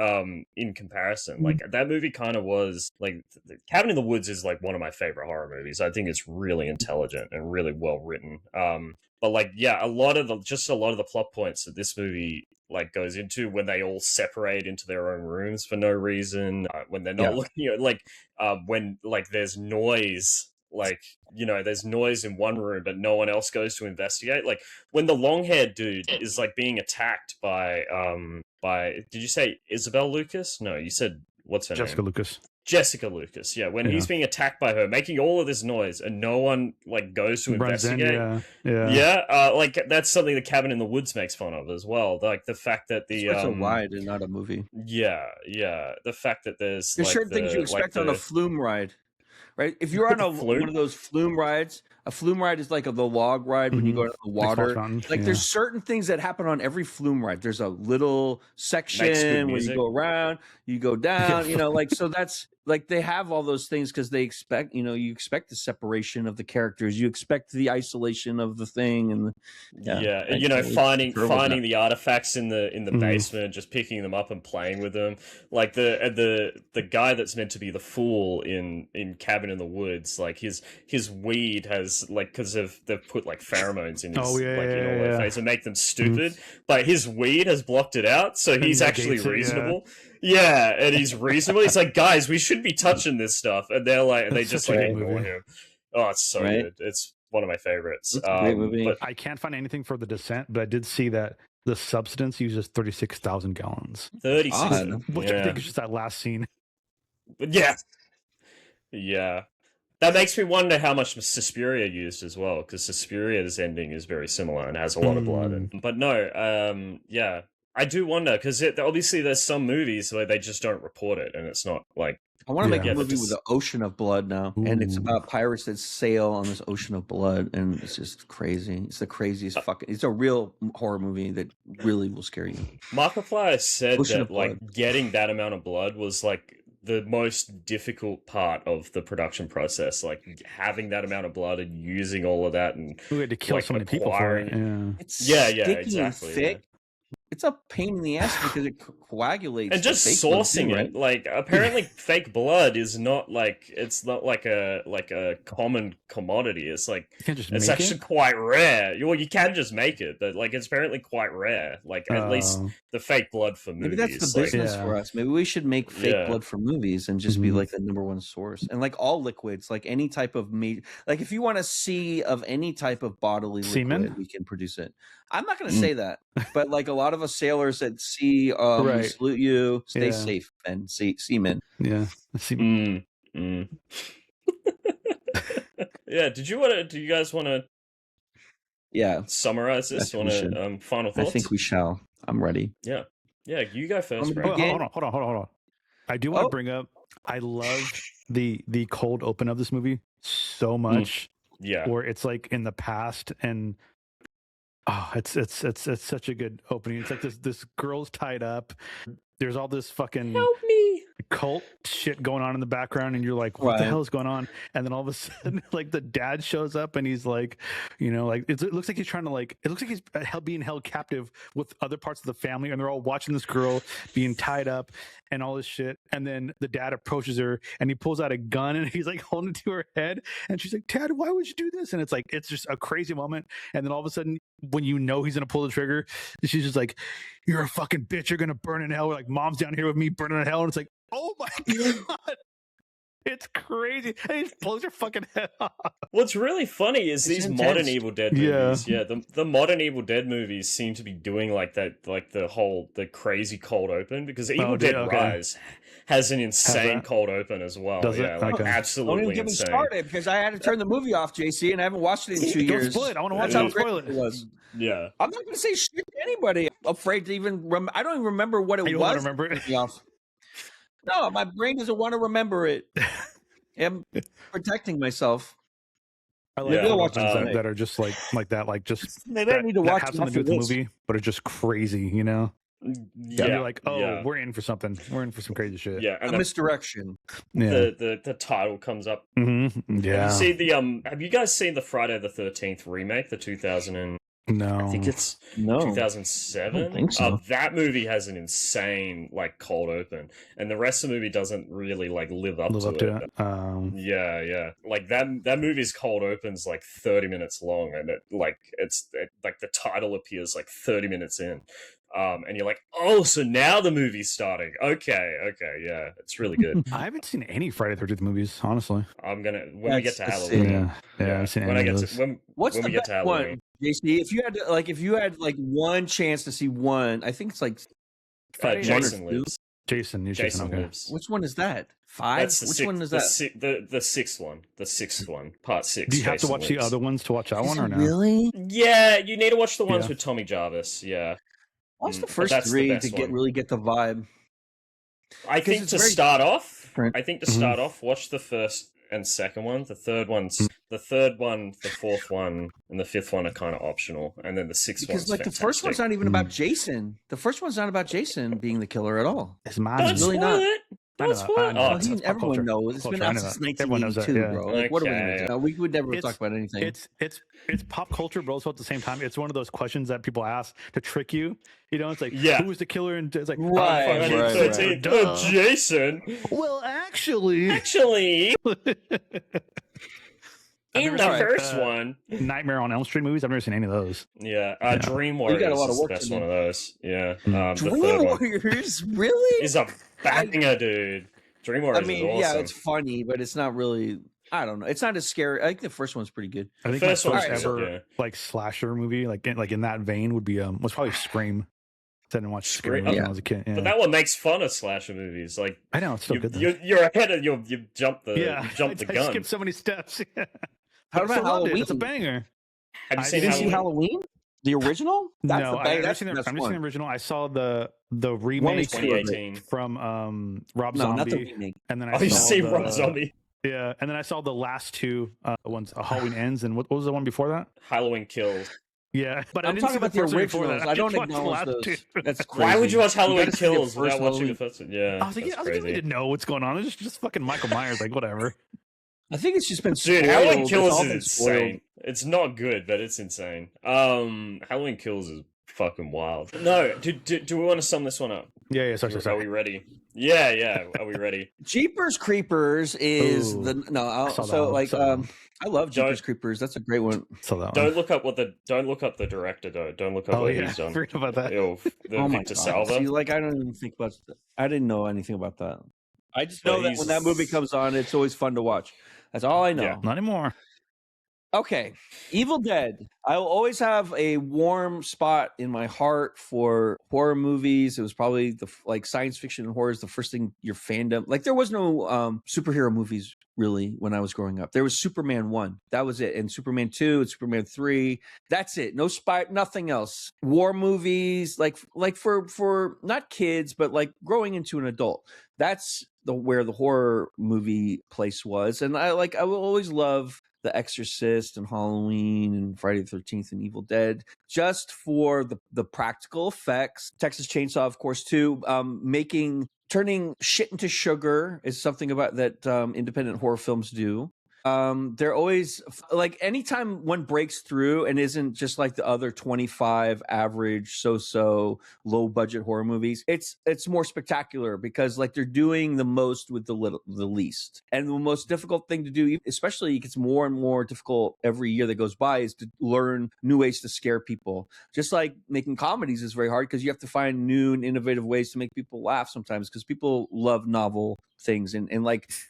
in comparison. Like that movie kind of was like, The Cabin in the Woods is like one of my favorite horror movies. I think it's really intelligent and really well written. But like, yeah, a lot of the plot points that this movie like goes into, when they all separate into their own rooms for no reason, when they're not looking at when like there's noise, like, you know, there's noise in one room but no one else goes to investigate. Like when the long-haired dude is like being attacked by did you say Isabel Lucas? No, you said, what's her Jessica name? Lucas. Jessica Lucas, yeah. When he's being attacked by her, making all of this noise, and no one like goes to Runs in, investigate. Like that's something The Cabin in the Woods makes fun of as well. Like the fact that It's a ride and not a movie. Yeah. The fact that there's certain things you expect on a flume ride, right? If you're on one of those flume rides, a flume ride is like the log ride when you go to the water. Like there's certain things that happen on every flume ride. There's a little section where you go around, you go down, you know, like, so that's like, they have all those things because they expect, you know, you expect the separation of the characters, you expect the isolation of the thing, and you know, finding the artifacts in the basement, just picking them up and playing with them. Like the guy that's meant to be the fool in Cabin in the Woods, like his weed has, like, because they've put like pheromones in his in all their face and make them stupid, but his weed has blocked it out, so he's actually reasonable. And he's reasonable. He's like, guys, we shouldn't be touching this stuff, and they're like, and they just like ignore him. Oh, it's so good. It's one of my favorites. It's a great movie. But I can't find anything for The Descent, but I did see that the substance uses 36,000 gallons. 36, which I think is just that last scene. Yeah. That makes me wonder how much Suspiria used as well, because Suspiria's ending is very similar and has a lot of blood. But no, I do wonder, because obviously there's some movies where they just don't report it, and it's not like... I want to make a movie with an ocean of blood now, and it's about pirates that sail on this ocean of blood, and it's just crazy. It's the craziest fucking... It's a real horror movie that really will scare you. Markiplier said that like getting that amount of blood was like the most difficult part of the production process, like having that amount of blood and using all of that, and we had to kill so many people for it. It's sticky and thick. it's a pain in the ass because it coagulates. And just the fake blood sourcing too, it, right? like apparently fake blood is not like it's not like a common commodity. It's like You can't just it's make actually it. quite rare. Well, you can just make it, but like it's apparently quite rare. Like at least the fake blood for movies. Maybe that's the like, business for us. Maybe we should make fake Yeah. blood for movies and just be like the number one source. And like all liquids, like any type of meat, like if you want to see of any type of bodily Semen? liquid, we can produce it. I'm not going to say that, but like a lot of us sailors at sea, we Right. salute you. Stay Yeah. safe, and seamen. Yeah. Mm, mm. Yeah. Do you guys want to Yeah, summarize I this? think Want we to should. final thoughts? I think we shall. I'm ready. Yeah. Yeah. You go first, me bro. begin? Hold on. I do want to bring up. I love the cold open of this movie so much. Yeah. Where it's like in the past and it's such a good opening. It's like this girl's tied up. There's all this fucking Help me. cult shit going on in the background, and you're like, what the hell is going on? And then all of a sudden, like the dad shows up, and he's like, like it looks like he's trying to it looks like he's being held captive with other parts of the family, and they're all watching this girl being tied up and all this shit. And then the dad approaches her, and he pulls out a gun, and he's like holding it to her head, and she's like, Dad, why would you do this? And it's just a crazy moment. And then all of a sudden, when you know he's gonna pull the trigger, she's just like, you're a fucking bitch, you're gonna burn in hell. Like, mom's down here with me burning in hell. And it's like, oh my god, it's crazy. And he just blows your fucking head off. What's really funny is these modern Evil Dead movies. Yeah, the modern Evil Dead movies seem to be doing like that, like the crazy cold open, because Evil Dead Rise has an insane cold open as well. Does it? Yeah, like absolutely Don't even get me started because I had to turn the movie off, JC, and I haven't watched it in 2 years. Don't spoil it. I want to watch That's it. how Spoil great it. was. Yeah, I'm not going to say shit to anybody. I'm afraid to even. I don't even remember what it You don't was. want to remember it? No, my brain doesn't want to remember it. I'm protecting myself. I like weapons that are just like that, like just maybe I need to watch have something to do with the movie, but it's just crazy, Yeah, you're like, we're in for something. We're in for some crazy shit. Yeah, and a misdirection. Yeah, the title comes up. Mm-hmm. Yeah. Have you seen have you guys seen the Friday the 13th remake, the 2000? No, I think it's 2007. I don't think so. That movie has an insane like cold open, and the rest of the movie doesn't really like live up to it. Yeah. Like that movie's cold opens like 30 minutes long, and like the title appears like 30 minutes in. And you're like, oh, so now the movie's starting. Okay, yeah, it's really good. I haven't seen any Friday the 13th movies, honestly. I'm gonna when we get to Halloween. Yeah, I've seen any of those. What's when the we get to Halloween? one, JC? If you had one chance to see one, I think it's like Jason Lives. Jason Lives. Which one is that? 5? Which one is that? The sixth one. The sixth one. Part 6. Do you have to watch the other ones to watch that one or no? Really? Yeah, you need to watch the ones with Tommy Jarvis. Yeah. Watch the first 3 to really get the vibe. I think to start off, watch the first and second one. The third one, the fourth one, and the fifth one are kind of optional, and then the sixth one's fantastic. The first one's not even about Jason. The first one's not about Jason being the killer at all. It's mine. Don't really spoil it. Don't spoil it. Everyone knows. It's been out since 1982, bro. Like, what are we going to do? We would never talk about anything. It's pop culture, but also at the same time, it's one of those questions that people ask to trick you. It's like, who was the killer? And it's like, right. Jason. Well, actually. In the first one, Nightmare on Elm Street movies. I've never seen any of those. Yeah, Dream Warriors is the best one of those. Yeah, Dream Warriors, really? Is a banger, dude. Dream Warriors. I mean, is awesome. Yeah, it's funny, but it's not really. I don't know. It's not as scary. I think the first one's pretty good. I think my first ever like slasher movie, like in that vein, would be was probably Scream. I didn't watch Scream when I was a kid. Yeah. But that one makes fun of slasher movies. Like I know it's still good. You're ahead of you jumped the gun. I skipped so many steps. How about Halloween? It's a banger. Have you seen Halloween? The original? No, I've never seen the original. I saw the remake 2018 from Rob Zombie. Not the remake. And then I saw Rob Zombie. Yeah, and then I saw the last two ones. Halloween Ends, and what was the one before that? Halloween Kills. Yeah, but I'm talking about the originals. I don't acknowledge those. That's crazy. Why would you watch Halloween Kills without watching the first one? Yeah, I was like, I didn't know what's going on. It's just fucking Michael Myers. Like, whatever. I think it's just been spoiled. Dude, Halloween Kills is insane. It's not good, but it's insane. Halloween Kills is fucking wild. No, do we want to sum this one up? Yeah. Sorry. Are we ready? Yeah. Are we ready? Jeepers Creepers is Ooh, I love Jeepers Creepers. That's a great one. Don't look up the director though. Don't look up what he's done. Forget about that. Victor Salva. See, I don't even think about that. I didn't know anything about that. I just know that when that movie comes on, it's always fun to watch. That's all I know. Yeah. Not anymore. Okay, Evil Dead. I will always have a warm spot in my heart for horror movies. It was probably science fiction and horror is the first thing your fandom. There was no superhero movies really when I was growing up. There was Superman 1. That was it. And Superman 2 and Superman 3. That's it. No nothing else. War movies for not kids but growing into an adult. That's where the horror movie place was. And I will always love The Exorcist and Halloween and Friday the 13th and Evil Dead, just for the practical effects. Texas Chainsaw, of course, too. Turning shit into sugar is something about that independent horror films do. They're always anytime one breaks through and isn't just like the other 25 average so low budget horror movies, it's more spectacular because they're doing the most with the least. And the most difficult thing to do, especially it gets more and more difficult every year that goes by, is to learn new ways to scare people. Just like making comedies is very hard because you have to find new and innovative ways to make people laugh sometimes because people love novel things and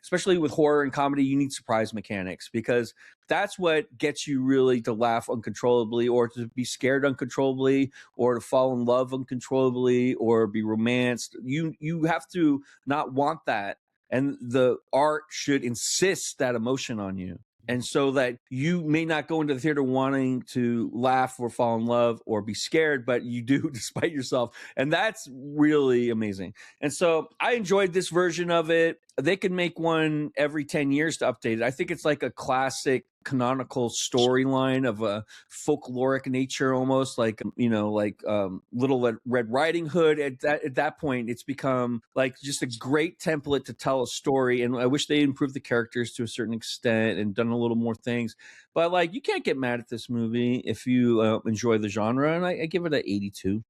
especially with horror and comedy, you need surprise mechanics because that's what gets you really to laugh uncontrollably or to be scared uncontrollably or to fall in love uncontrollably or be romanced. You have to not want that, and the art should insist that emotion on you. And so that you may not go into the theater wanting to laugh or fall in love or be scared, but you do despite yourself. And that's really amazing. And so I enjoyed this version of it. They could make one every 10 years to update it. I think it's like a classic canonical storyline of a folkloric nature, almost Little Red Riding Hood. At that point, it's become just a great template to tell a story. And I wish they improved the characters to a certain extent and done a little more things. But you can't get mad at this movie if you enjoy the genre. And I give it an 82.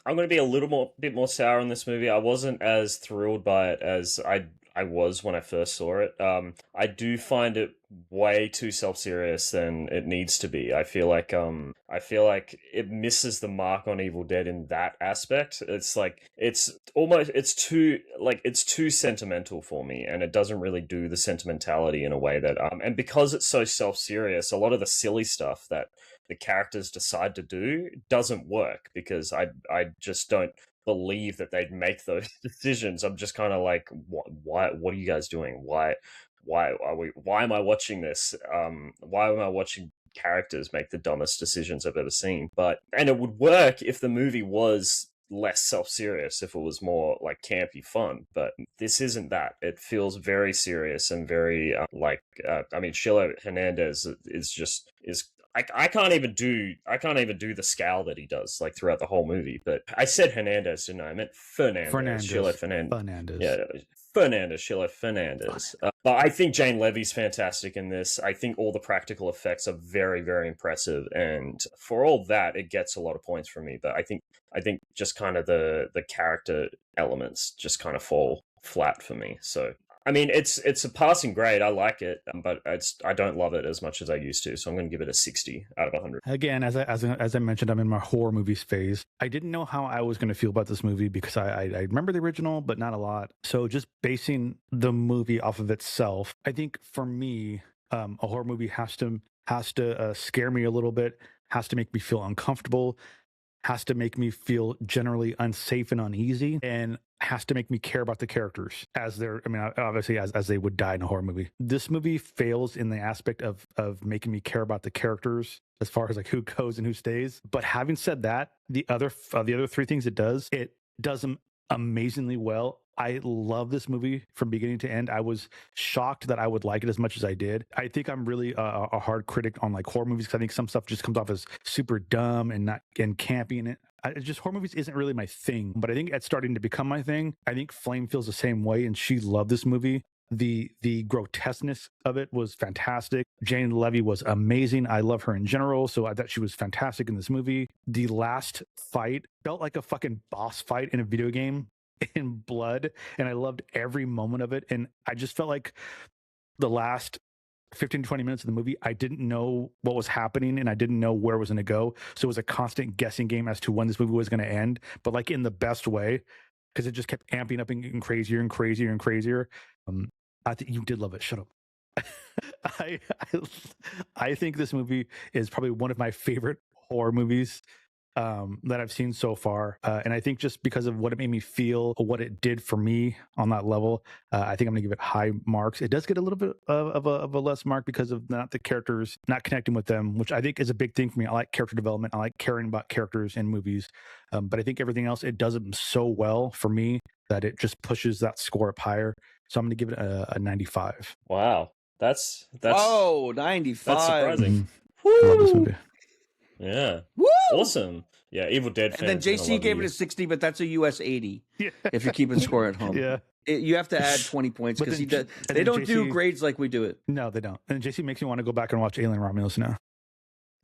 I'm going to be a bit more sour on this movie. I wasn't as thrilled by it as I was when I first saw it. I do find it way too self-serious than it needs to be. I feel like it misses the mark on Evil Dead in that aspect. It's too sentimental for me, and it doesn't really do the sentimentality in a way that and because it's so self-serious, a lot of the silly stuff that the characters decide to do doesn't work because I just don't believe that they'd make those decisions. I'm just kind of like, what are you guys doing? Why am I watching this? Why am I watching characters make the dumbest decisions I've ever seen? And it would work if the movie was less self-serious, if it was more campy fun, but this isn't that. It feels very serious and very Sheila Hernandez is I can't even do the scowl that he does throughout the whole movie. But I said Hernandez, didn't I? I meant Fernandez. Sheila Fernandez. Yeah, Sheila Fernandez. But I think Jane Levy's fantastic in this. I think all the practical effects are very, very impressive, and for all that, it gets a lot of points from me. But I think just kind of the character elements just kind of fall flat for me. So. I mean, it's a passing grade. I like it, but I don't love it as much as I used to. So I'm going to give it a 60 out of 100. Again, as I mentioned, I'm in my horror movies phase. I didn't know how I was going to feel about this movie because I remember the original, but not a lot. So just basing the movie off of itself, I think for me, a horror movie has to scare me a little bit, has to make me feel uncomfortable, has to make me feel generally unsafe and uneasy, and has to make me care about the characters obviously as they would die in a horror movie. This movie fails in the aspect of making me care about the characters as far as who goes and who stays. But having said that, the other three things it does them amazingly well. I love this movie from beginning to end. I was shocked that I would like it as much as I did. I think I'm really a hard critic on horror movies because I think some stuff just comes off as super dumb and campy in it. Horror movies isn't really my thing, but I think it's starting to become my thing. I think Flame feels the same way, and she loved this movie. The grotesqueness of it was fantastic. Jane Levy was amazing. I love her in general, so I thought she was fantastic in this movie. The last fight felt like a fucking boss fight in a video game in blood, and I loved every moment of it. And I just felt like the last 15 to 20 minutes of the movie, I didn't know what was happening and I didn't know where it was going to go. So it was a constant guessing game as to when this movie was going to end, but like in the best way, because it just kept amping up and getting crazier and crazier and crazier. I think you did love it. Shut up. I think this movie is probably one of my favorite horror movies that I've seen so far. And I think just because of what it made me feel, what it did for me on that level, I think I'm going to give it high marks. It does get a little bit of a less mark because of not the characters, not connecting with them, which I think is a big thing for me. I like character development. I like caring about characters in movies. But I think everything else, it does them so well for me that it just pushes that score up higher. So I'm going to give it a 95. Wow. That's 95. That's surprising. I love this movie. Yeah. Woo! Awesome. Yeah, Evil Dead fans. And then JC gave it a 60, but that's a US 80. Yeah. If you're keeping score at home. Yeah. You have to add 20 points because they don't do grades like we do it. No, they don't. And JC makes me want to go back and watch Alien Romulus now.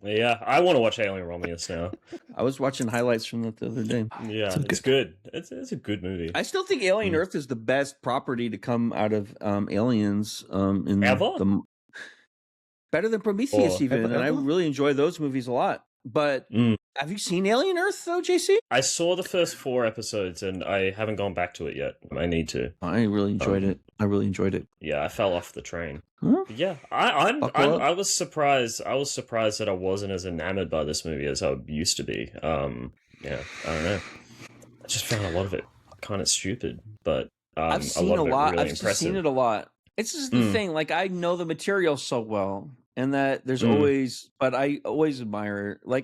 Yeah, I want to watch Alien Romulus now. I was watching highlights from that the other day. Yeah, it's good. It's a good movie. I still think Alien Earth is the best property to come out of Aliens. Ever? Better than Prometheus even. And I really enjoy those movies a lot. But have you seen Alien Earth though, JC? I saw the first 4 episodes and I haven't gone back to it yet. I need to. I really enjoyed it. Yeah, I fell off the train. Huh? Yeah, I was surprised. I was surprised that I wasn't as enamored by this movie as I used to be. Yeah, I don't know. I just found a lot of it kind of stupid, but I've seen a lot. Really I've seen it a lot. It's just the thing. Like I know the material so well. And that there's always, but I always admire Sam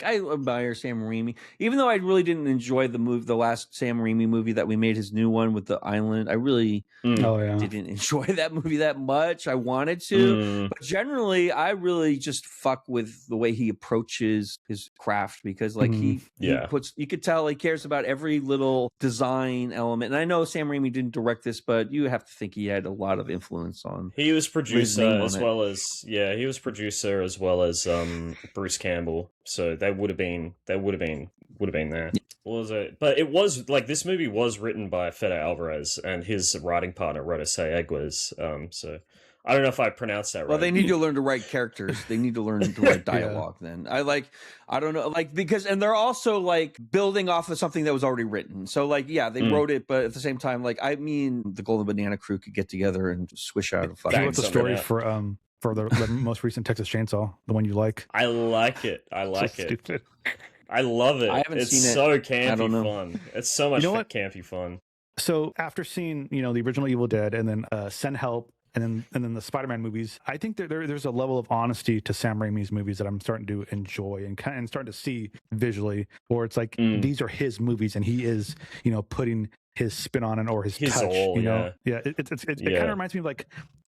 Raimi, even though I really didn't enjoy the last Sam Raimi movie that we made, his new one with the island. I really didn't enjoy that movie that much. I wanted to, but generally, I really just fuck with the way he approaches his craft because, like, he puts, you could tell he cares about every little design element. And I know Sam Raimi didn't direct this, but you have to think he had a lot of influence on. He was producer as well as Bruce Campbell, so they would have been there. What was it? But it was like this movie was written by Fede Alvarez and his writing partner Rota Segues. So I don't know if I pronounced that right. Well, they need to learn to write characters. They need to learn to write dialogue. Then I don't know, because they're also like building off of something that was already written. So they wrote it, but at the same time, the Golden Banana Crew could get together and swish out a fucking. He wrote the story for the most recent Texas Chainsaw, the one you like. I like it. Stupid. I love it. I haven't seen it. It's so campy fun. It's so much campy fun. So after seeing, the original Evil Dead and then Send Help and then the Spider-Man movies, I think there's a level of honesty to Sam Raimi's movies that I'm starting to enjoy and starting to see visually, where it's like these are his movies and he is, putting his spin on it or his touch. It kind of reminds me of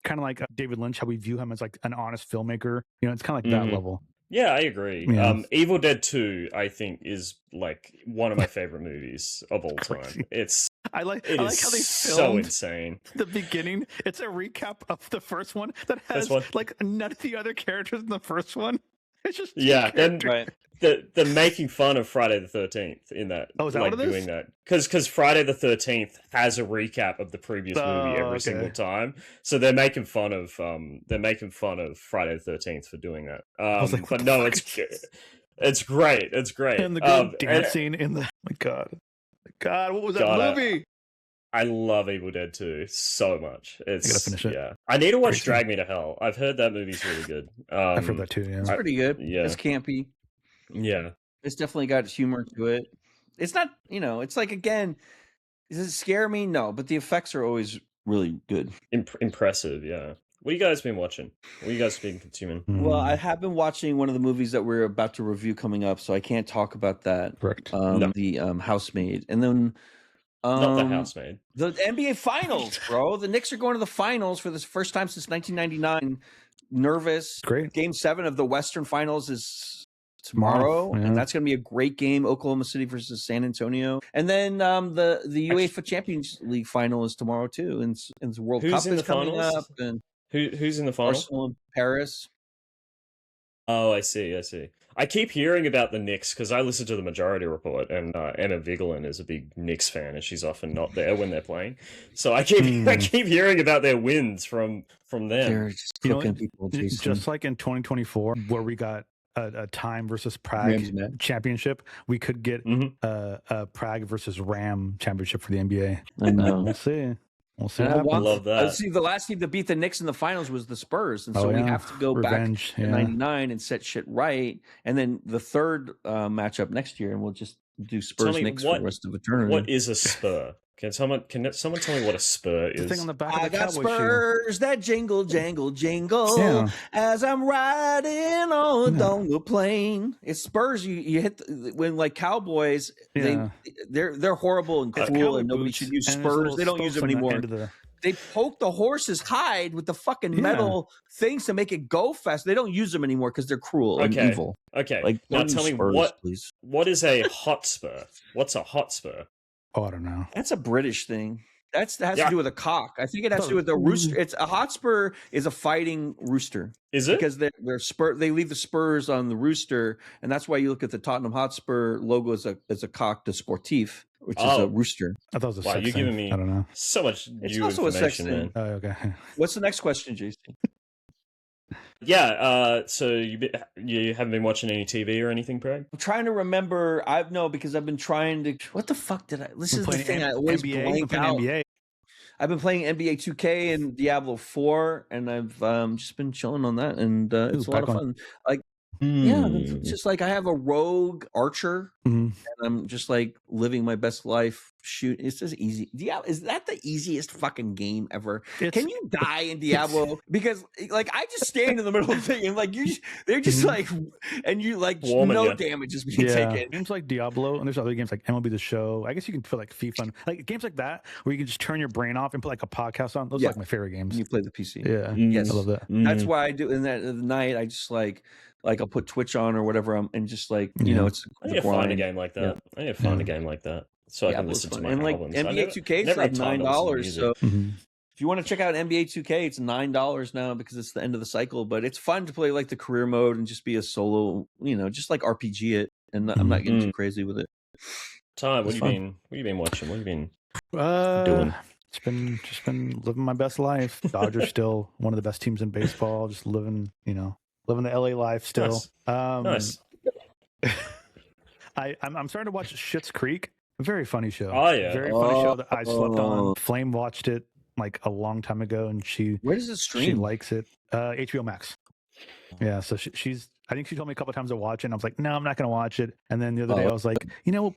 kind of like David Lynch, how we view him as like an honest filmmaker. It's kind of like that level. Yeah, I agree. Yeah. Evil Dead 2, I think, is like one of my favorite movies of all time. I like how they filmed so insane. The beginning. It's a recap of the first one that has like none of the other characters in the first one. It's just the making fun of Friday the 13th in that. Oh, is that what it is? Doing that because Friday the 13th has a recap of the previous movie every single time, so they're making fun of Friday the 13th for doing that. But no, it's great. It's great. And the girl dancing in the my God, what was that movie? I love Evil Dead 2 so much. I gotta finish it. Yeah, I need to watch Drag Me to Hell. I've heard that movie's really good. I've heard that too. Yeah, it's pretty good. Yeah, it's campy. Yeah, it's definitely got humor to it. It's not, it's like, again, does it scare me? No, but the effects are always really good. Impressive. Yeah. What have you guys been watching? What have you guys been consuming? Well, I have been watching one of the movies that we're about to review coming up, so I can't talk about that. Correct. The Housemaid, and then. Not the Housemaid. The NBA Finals, bro. The Knicks are going to the finals for the first time since 1999. Nervous. Great. Game 7 of the Western Finals is tomorrow, Yeah. and that's going to be a great game. Oklahoma City versus San Antonio, and then the UEFA Champions League final is tomorrow too, and the World Who's Cup in is the coming finals? up, and Who's in the final? Arsenal and Paris. Oh, I see. I keep hearing about the Knicks because I listen to the Majority Report, and Emma Vigeland is a big Knicks fan, and she's often not there when they're playing. So I keep hearing about their wins from them. They're just cooking people, Jason. Just like in 2024, where we got a Time versus Prague championship, we could get a Prague versus Ram championship for the NBA. I know. We'll see. We'll see. I love that. See, the last team to beat the Knicks in the finals was the Spurs, and so we have to go back to '99 and set shit right. And then the third matchup next year, and we'll just do Spurs Knicks for the rest of eternity. What is a spur? Can someone tell me what a spur is? The thing on the back I of the got Cowboy spurs shoe. that jingle, jangle, jingle as I'm riding on a dongle plane. It's spurs. You hit when like Cowboys. They're horrible and cruel, and nobody should use spurs. They don't use them anymore. They poke the horse's hide with the fucking metal things to make it go fast. They don't use them anymore because they're cruel and evil. Okay, like, now tell me spurs, please. What is a hot spur? What's a hot spur? Oh, I don't know. That's a British thing. That has to do with a cock. I think it has to do with a rooster. It's a hotspur is a fighting rooster. Is it? Because they're spur. They leave the spurs on the rooster, and that's why you look at the Tottenham Hotspur logo as a cock de sportif, which is a rooster. I thought it was a sex you're giving me I don't know. so much it's new also information, a sex thing. man. Oh, okay. What's the next question, Jason? Yeah, so you haven't been watching any TV or anything, Craig? I'm trying to remember. Because I've been trying to. What the fuck did I? This is the thing. I always blank out. NBA. I've been playing NBA 2K and Diablo 4, and I've just been chilling on that, and it's a lot of fun. Like, it's just like I have a rogue archer, and I'm just like living my best life. Shoot, it's just easy. Diablo, is that the easiest fucking game ever? Can you die in Diablo? Because like I just stand in the middle of the thing, and like they're just like, and you like no damage is being taken. Games like Diablo, and there's other games like MLB The Show. I guess you can put like FIFA, like games like that where you can just turn your brain off and put like a podcast on. Those are like my favorite games. You play the PC. Yeah, yes, I love that. That's why I do. In that the night, I just like I'll put Twitch on or whatever, and just like it's. I need to find a game like that. I need to find a game like that so I can listen to my albums. And like NBA 2K is like $9. So if you want to check out NBA 2K, it's $9 now because it's the end of the cycle. But it's fun to play like the career mode and just be a solo, just like RPG it. And I'm not getting too crazy with it. Ty, what have you been watching? What have you been doing? Just been living my best life. Dodgers still one of the best teams in baseball. Just living the LA life still. Nice. I'm starting to watch Schitt's Creek. A very funny show. Oh yeah, very funny show that I slept on. Flame watched it like a long time ago, and where does it stream? She likes it. HBO Max. Yeah, so she's. I think she told me a couple of times to watch it, and I was like, no, I'm not going to watch it. And then the other day, I was like,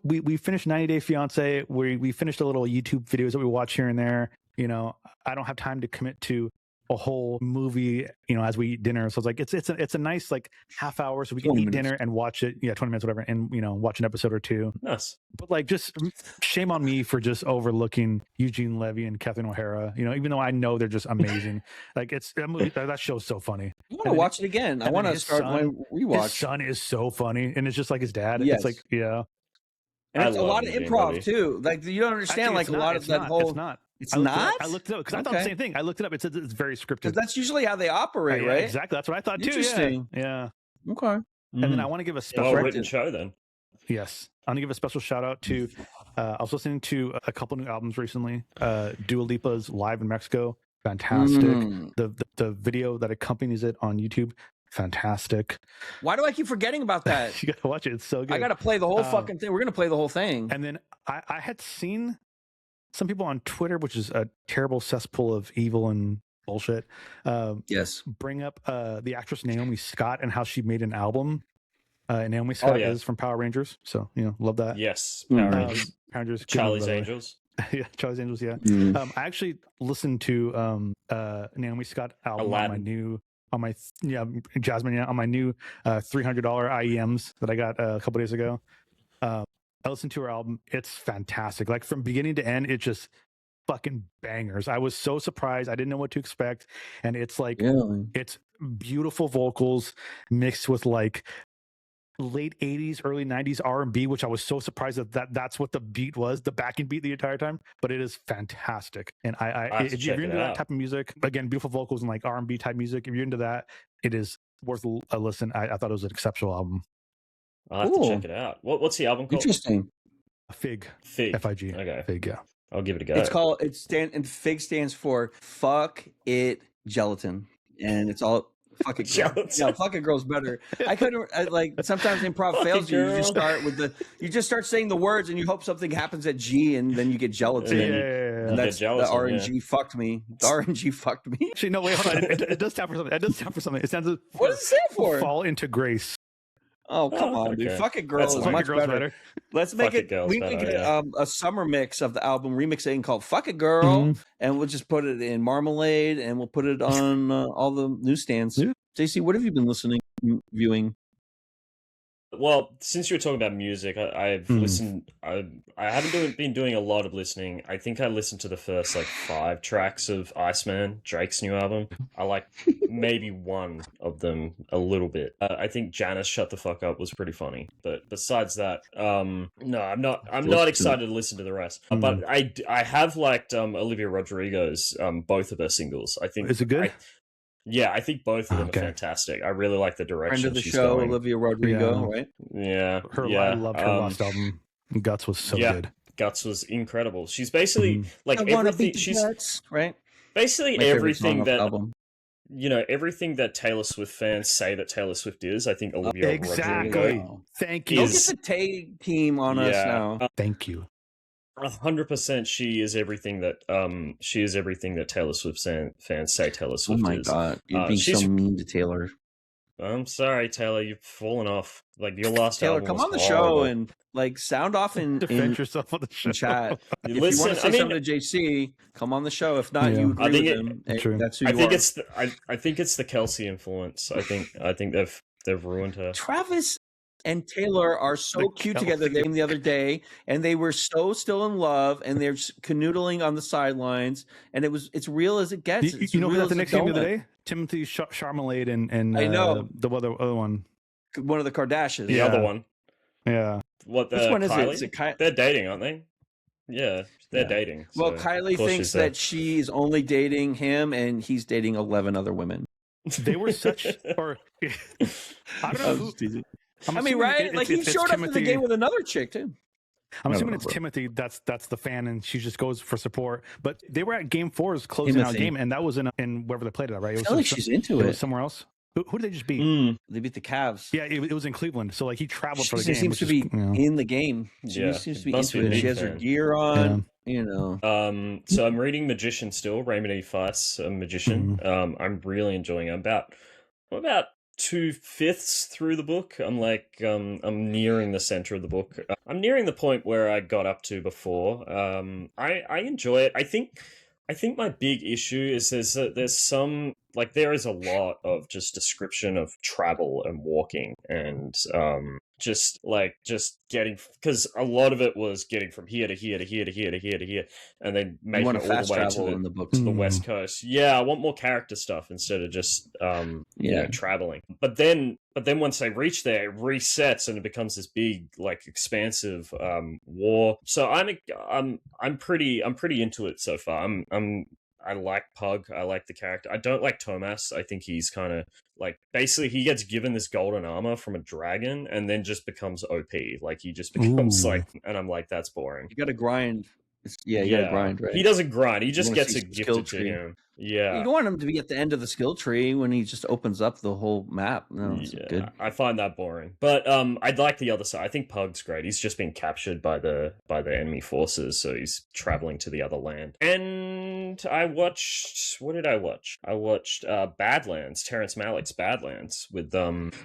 we finished 90 Day Fiance. We finished a little YouTube videos that we watch here and there. I don't have time to commit to a whole movie, as we eat dinner. So it's like it's a nice like half hour so we can eat dinner and watch it. 20 minutes, whatever, and watch an episode or two. Nice. But like, just shame on me for just overlooking Eugene Levy and Kathleen O'Hara. Even though I know they're just amazing. Like that show's so funny. I want to watch it again. I want to start my rewatch. His son is so funny, and it's just like his dad. Yes. It's like and it's a lot of improv too. Like you don't understand. Actually, like a lot of that whole. It's not. It's not. I looked it up because I thought the same thing. I looked it up. It says it's very scripted. That's usually how they operate, right? Exactly. That's what I thought too. Interesting. Yeah. Okay. And then I want to give a special written show then. Yes, I'm gonna give a special shout out to. I was listening to a couple new albums recently. Dua Lipa's Live in Mexico, fantastic. The video that accompanies it on YouTube, fantastic. Why do I keep forgetting about that? You gotta watch it. It's so good. I gotta play the whole fucking thing. We're gonna play the whole thing. And then I had seen some people on Twitter, which is a terrible cesspool of evil and bullshit. Yes. Bring up the actress Naomi Scott and how she made an album. Naomi Scott is from Power Rangers, so love that. Yes, Power Rangers. Charlie's Angels. Yeah, Charlie's Angels. Yeah. I actually listened to Naomi Scott album Aladdin. on my Jasmine on my new $300 IEMs that I got a couple days ago. I listened to her album. It's fantastic. Like from beginning to end, it's just fucking bangers. I was so surprised. I didn't know what to expect. And it's like, it's beautiful vocals mixed with like late 80s, early 90s R&B, which I was so surprised that's what the beat was, the backing beat the entire time. But it is fantastic. And if you're into that type of music, again, beautiful vocals and like R&B type music, if you're into that, it is worth a listen. I thought it was an exceptional album. I'll have to check it out. What's the album called? Interesting. Fig. Fig. F-I-G. Okay. Fig, yeah. I'll give it a go. And Fig stands for Fuck It Gelatin. And it's all fuck it girl. Yeah, fuck it girl's better. Sometimes improv fails you. You just start saying the words and you hope something happens at G and then you get gelatin. And that's gelatin, the RNG fucked me. The RNG fucked me. Actually, no, wait, hold on. It does stand for something. It stands for what does it stand for? Fall into grace. Oh, come on, dude. Fuck It Girl is much better. Let's make it. We make it a summer mix of the album remixing called Fuck It Girl, and we'll just put it in Marmalade, and we'll put it on all the newsstands. Yeah. JC, what have you been viewing? Well, since you were talking about music, I've listened. I haven't been doing a lot of listening. I think I listened to the first 5 tracks of Iceman, Drake's new album. I like maybe one of them a little bit. I think Janice Shut the Fuck Up was pretty funny, but besides that, no, I'm not excited to listen to the rest. But I have liked Olivia Rodrigo's both of her singles. I think is it good? I think both of them are fantastic. I really like the direction. Friend of the she's show, going. Olivia Rodrigo, right? Yeah, I loved her last album. Guts was so good. Guts was incredible. She's basically everything. Guts, right? Basically everything that everything that Taylor Swift fans say that Taylor Swift is. I think Olivia Rodrigo. Thank you. Don't get the Tay team on us now. Thank you. 100%, she is everything that Taylor Swift fans say Taylor Swift is. Oh my god, you're being so mean to Taylor. I'm sorry, Taylor. You've fallen off. Your last Taylor, album come was on the horrible. show and defend yourself on the show. Chat. If you want to say something to JC, come on the show. If not, you agree with him. That's who you are. I think it's the Kelsey influence. I think they've ruined her. Travis and Taylor are so cute together. They came the other day, and they were so still in love, and they're canoodling on the sidelines, and it's real as it gets. You know who got the next name the other day? Timothy Chalamet and I know the other one. One of the Kardashians. The other one. Yeah. Which one is it? Is it they're dating, aren't they? Yeah, they're dating. So well, Kylie thinks that she's only dating him, and he's dating 11 other women. They were such, or I don't know. I mean, right? He showed up in the game with another chick too. I'm assuming it's Timothy. That's the fan, and she just goes for support. But they were at Game 4's closing out game, and that was in wherever they played it at, right? I feel like she's into it. It was somewhere else. Who did they just beat? They beat the Cavs. Yeah, it was in Cleveland. So he traveled for the game. She seems to be in the game. She seems to be into it. She has her gear on. So I'm reading Magician still. Raymond E. Feist, a magician. I'm really enjoying it. I'm about 2/5 through the book. I'm nearing the center of the book. I'm nearing the point where I got up to before. I enjoy it. I think my big issue is there's some there is a lot of just description of travel and walking and just getting, because a lot of it was getting from here to here to here to here to here to here, and then making it all the way to the West Coast. Yeah, I want more character stuff instead of just traveling. But then once they reach there, it resets and it becomes this big expansive war. So I'm pretty into it so far. I like Pug. I like the character. I don't like Tomas. I think he's kind of basically he gets given this golden armor from a dragon and then just becomes OP. He just becomes and I'm like, that's boring. You got to grind. You got to grind, right? He doesn't grind. He just gets it gifted to him. Yeah. You don't want him to be at the end of the skill tree when he just opens up the whole map. No, it's good. I find that boring. But I'd like the other side. I think Pug's great. He's just been captured by the enemy forces, so he's traveling to the other land. And I watched, what did I watch? I watched Badlands, Terrence Malick's Badlands with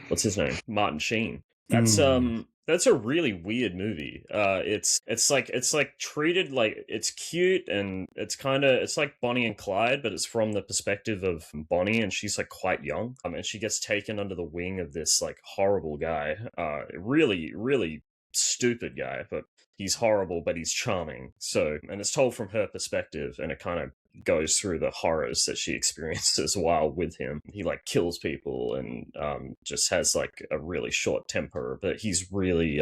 what's his name? Martin Sheen. That's a really weird movie. It's treated it's cute and it's like Bonnie and Clyde, but it's from the perspective of Bonnie, and she's quite young. And she gets taken under the wing of this horrible guy. Really, really stupid guy, but he's horrible, but he's charming. So, and it's told from her perspective, and it kind of goes through the horrors that she experiences while with him. He like kills people and just has like a really short temper, but he's really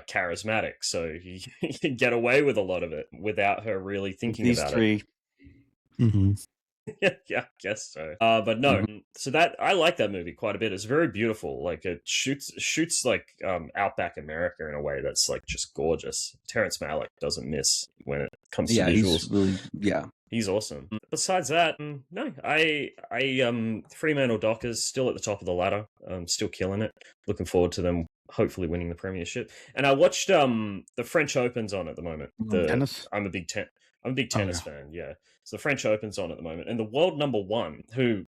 charismatic, so he, he can get away with a lot of it without her really thinking These about three. Mhm. it. Yeah, I guess so. But no, so that I like that movie quite a bit. It's very beautiful. Like it shoots like outback America in a way that's like just gorgeous. Terrence Malick doesn't miss when it comes to visuals. He's awesome. Besides that, no, Fremantle Dockers still at the top of the ladder. Still killing it. Looking forward to them hopefully winning the premiership. And I watched the French Open's on at the moment. Tennis? I'm a big tennis fan. Yeah, so the French Open's on at the moment, and the world number one who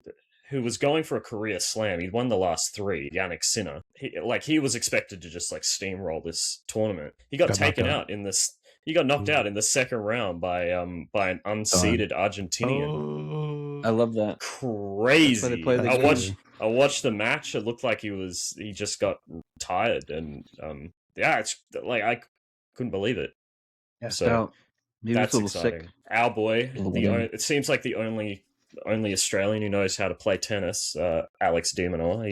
was going for a career slam. He'd won the last three. Yannick Sinner. He was expected to just like steamroll this tournament. He got taken out in this. He got knocked out in the second round by an unseeded Argentinian. I love that. Crazy. I watched the match. It looked like he just got tired, and it's like I couldn't believe it. Yeah. So maybe that's it's a little exciting. sick. Our boy, it seems like the only Australian who knows how to play tennis, Alex de Minaur.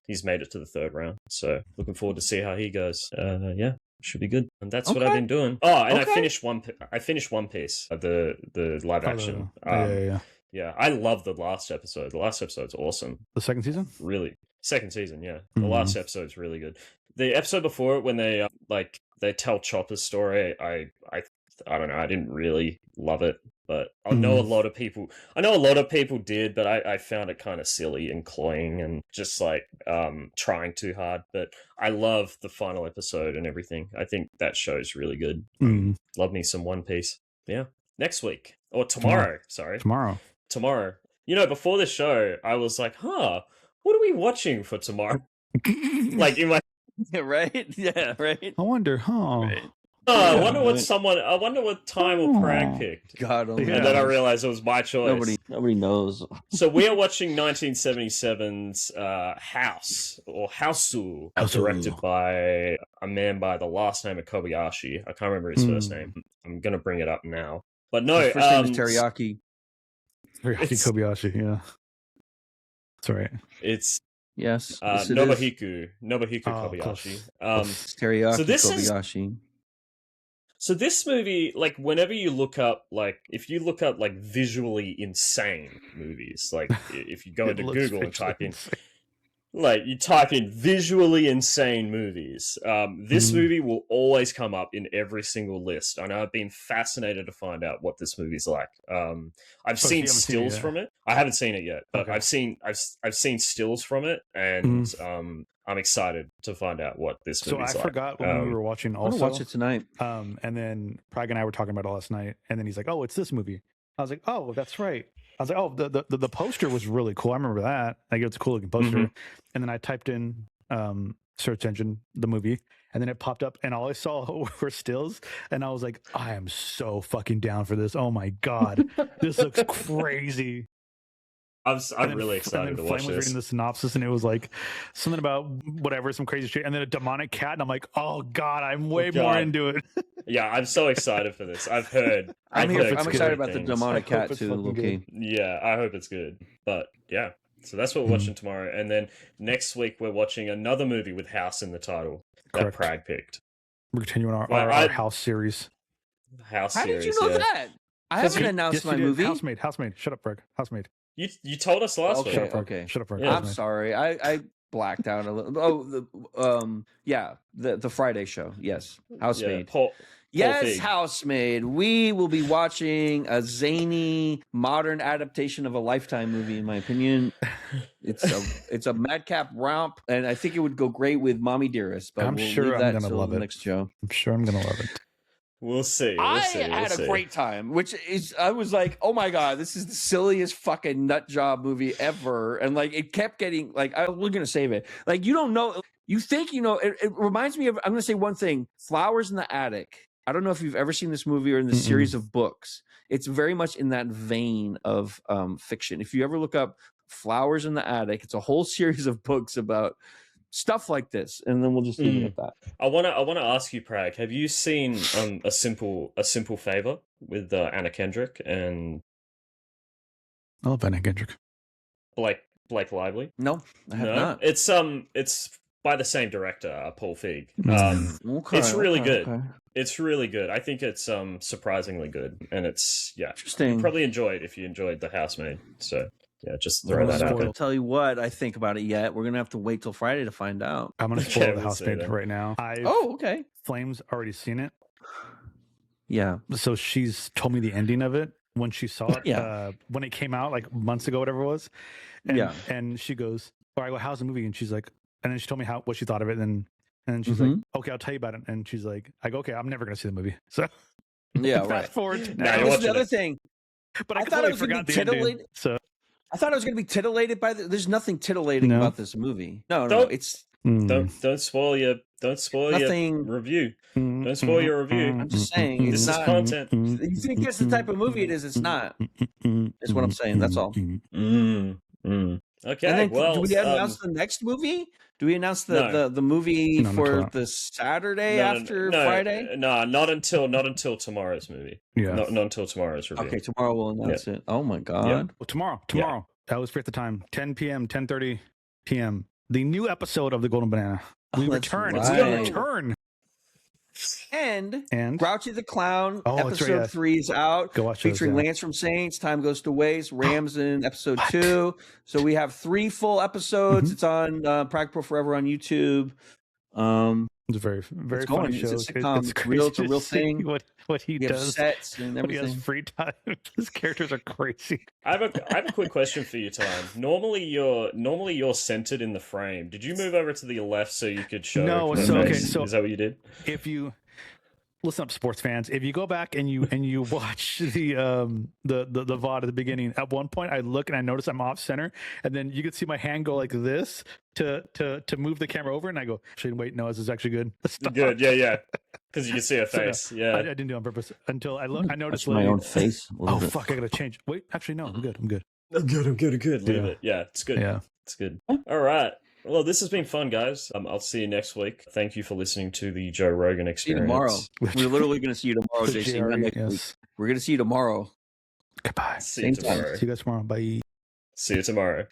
He's made it to the third round. So looking forward to see how he goes. Yeah. Should be good, and that's what I've been doing. Oh, and I finished One Piece, the live action. Yeah. I love the last episode. The last episode's awesome. The second season, really, second season. Yeah, the last episode's really good. The episode before it, when they they tell Chopper's story, I don't know. I didn't really love it, but I know a lot of people. I know a lot of people did, but I found it kind of silly and cloying and just like trying too hard. But I love the final episode and everything. I think that show's really good. Love me some One Piece. Yeah, next week or tomorrow. Sorry, tomorrow. You know, before the show, I was like, what are we watching for tomorrow? Like in my right? Yeah, right. I wonder, Right. I wonder what time Prag picked. God only knows. And then I realized it was my choice. Nobody knows. So we are watching 1977's House, or Housu, directed by a man by the last name of Kobayashi. I can't remember his first name. I'm going to bring it up now. But no, his first name is Teriyaki. Kobayashi, yeah. That's right. It's yes, Nobuhiko Kobayashi. Teriyaki Kobayashi. So this movie, like, whenever you look up, like, if you look up, like, visually insane movies, like, if you go into Google and type in, like, you type in visually insane movies, this movie will always come up in every single list. I know I've been fascinated to find out what this movie's like. I've seen stills from it. I haven't seen it yet, but I've seen stills from it, and I'm excited to find out what this movie's like. So I forgot when we were watching also. I'm going to watch it tonight. And then Prag and I were talking about it last night, and then he's like, oh, it's this movie. I was like, oh, that's right. I was like, oh, the poster was really cool. I remember that. Like, it's a cool looking poster. And then I typed in search engine, the movie, and then it popped up, and all I saw were stills, and I was like, I am so fucking down for this. Oh my God. This looks crazy. I'm really excited to watch this. Reading the synopsis, and it was like something about whatever, some crazy shit, and then a demonic cat, and I'm like, oh God, I'm way more into it. Yeah, I'm so excited for this. I've heard. I'm excited about the demonic cat too, Loki. Yeah, I hope it's good. But yeah, so that's what we're watching tomorrow, and then next week we're watching another movie with House in the title that Prag picked. We're continuing our House series. How did you know that? I haven't announced my movie. Housemaid. Shut up, Prag. Housemaid. You told us last week. Shut up, Prag. Yeah. I'm sorry. I blacked out a little. Oh, the Friday show. Yes, Housemaid. Yeah, yes, Housemaid. We will be watching a zany modern adaptation of a Lifetime movie. In my opinion, it's a madcap romp, and I think it would go great with Mommy Dearest. But I'm sure I'm gonna love it. Next show. I'm sure I'm gonna love it. We'll see. I had a great time, which is, I was like, oh my God, this is the silliest fucking nut job movie ever. And like, it kept getting like, we're going to save it. Like, you don't know, you think, you know, it reminds me of, I'm going to say one thing, Flowers in the Attic. I don't know if you've ever seen this movie or in the series of books. It's very much in that vein of fiction. If you ever look up Flowers in the Attic, it's a whole series of books about stuff like this, and then we'll just leave it at that. I wanna ask you, Prag, have you seen a simple favor with Anna Kendrick and I love Anna Kendrick. Blake Lively? No, I have not. It's by the same director, Paul Feig. It's really good. Okay. It's really good. I think it's surprisingly good, and it's interesting. You probably enjoyed if you enjoyed The Housemaid. So yeah, just throw that out there. I'll tell you what I think about it yet. We're gonna have to wait till Friday to find out. I'm gonna spoil The Housemaid right now. Okay. Flame's already seen it. Yeah. So she's told me the ending of it when she saw it. When it came out like months ago, whatever it was. And, and she goes, "Or I go, how's the movie?" And she's like, and then she told me what she thought of it. And then she's like, "Okay, I'll tell you about it." And she's like, "I go, okay, I'm never gonna see the movie." So fast forward to now. This is the other thing. But I thought I was gonna be titillated. So I thought I was gonna be titillated by there's nothing titillating about this movie. No, it's don't spoil your review. Don't spoil your review. I'm just saying this is content. You think it's the type of movie it is? It's not. That's what I'm saying. That's all. Okay. And then, well, do we announce the next movie? Do we announce the movie for the Saturday after Friday? No, not until tomorrow's movie. Yeah, not until tomorrow's review. Okay, tomorrow we'll announce it. Oh my god! Yeah. Well, tomorrow. That was free at the time. 10 p.m., 10:30 p.m. The new episode of the Golden Banana. We return. It's gonna return. And Grouchy the Clown, episode 3 is out. Go watch featuring Lance from Saints, Time Goes to Waste, Rams in episode 2. So we have 3 full episodes. It's on Pragpro Forever on YouTube. It's a very, very funny show. It's a sitcom. It's a real thing. What he does, sets and everything. When he has free time. His characters are crazy. I have a quick question for you, Time. Normally you're centered in the frame. Did you move over to the left so you could show? No, so is that what you did? If you listen up, sports fans, if you go back and you watch the VOD at the beginning, at one point I look and I notice I'm off center, and then you can see my hand go like this to move the camera over, and I go, actually, wait, no, this is actually good. Stop. Good, yeah. Because you can see her face. So, yeah, I didn't do it on purpose until I noticed my own face. Oh fuck, I gotta change. Wait, actually, no, I'm good. I'm good. Leave it. Yeah, it's good. Yeah, it's good. All right. Well, this has been fun, guys. I'll see you next week. Thank you for listening to the Joe Rogan Experience. See you tomorrow. We're literally going to see you tomorrow, JC. Yes. We're going to see you tomorrow. Goodbye. See you tomorrow. See you guys tomorrow. Bye. See you tomorrow.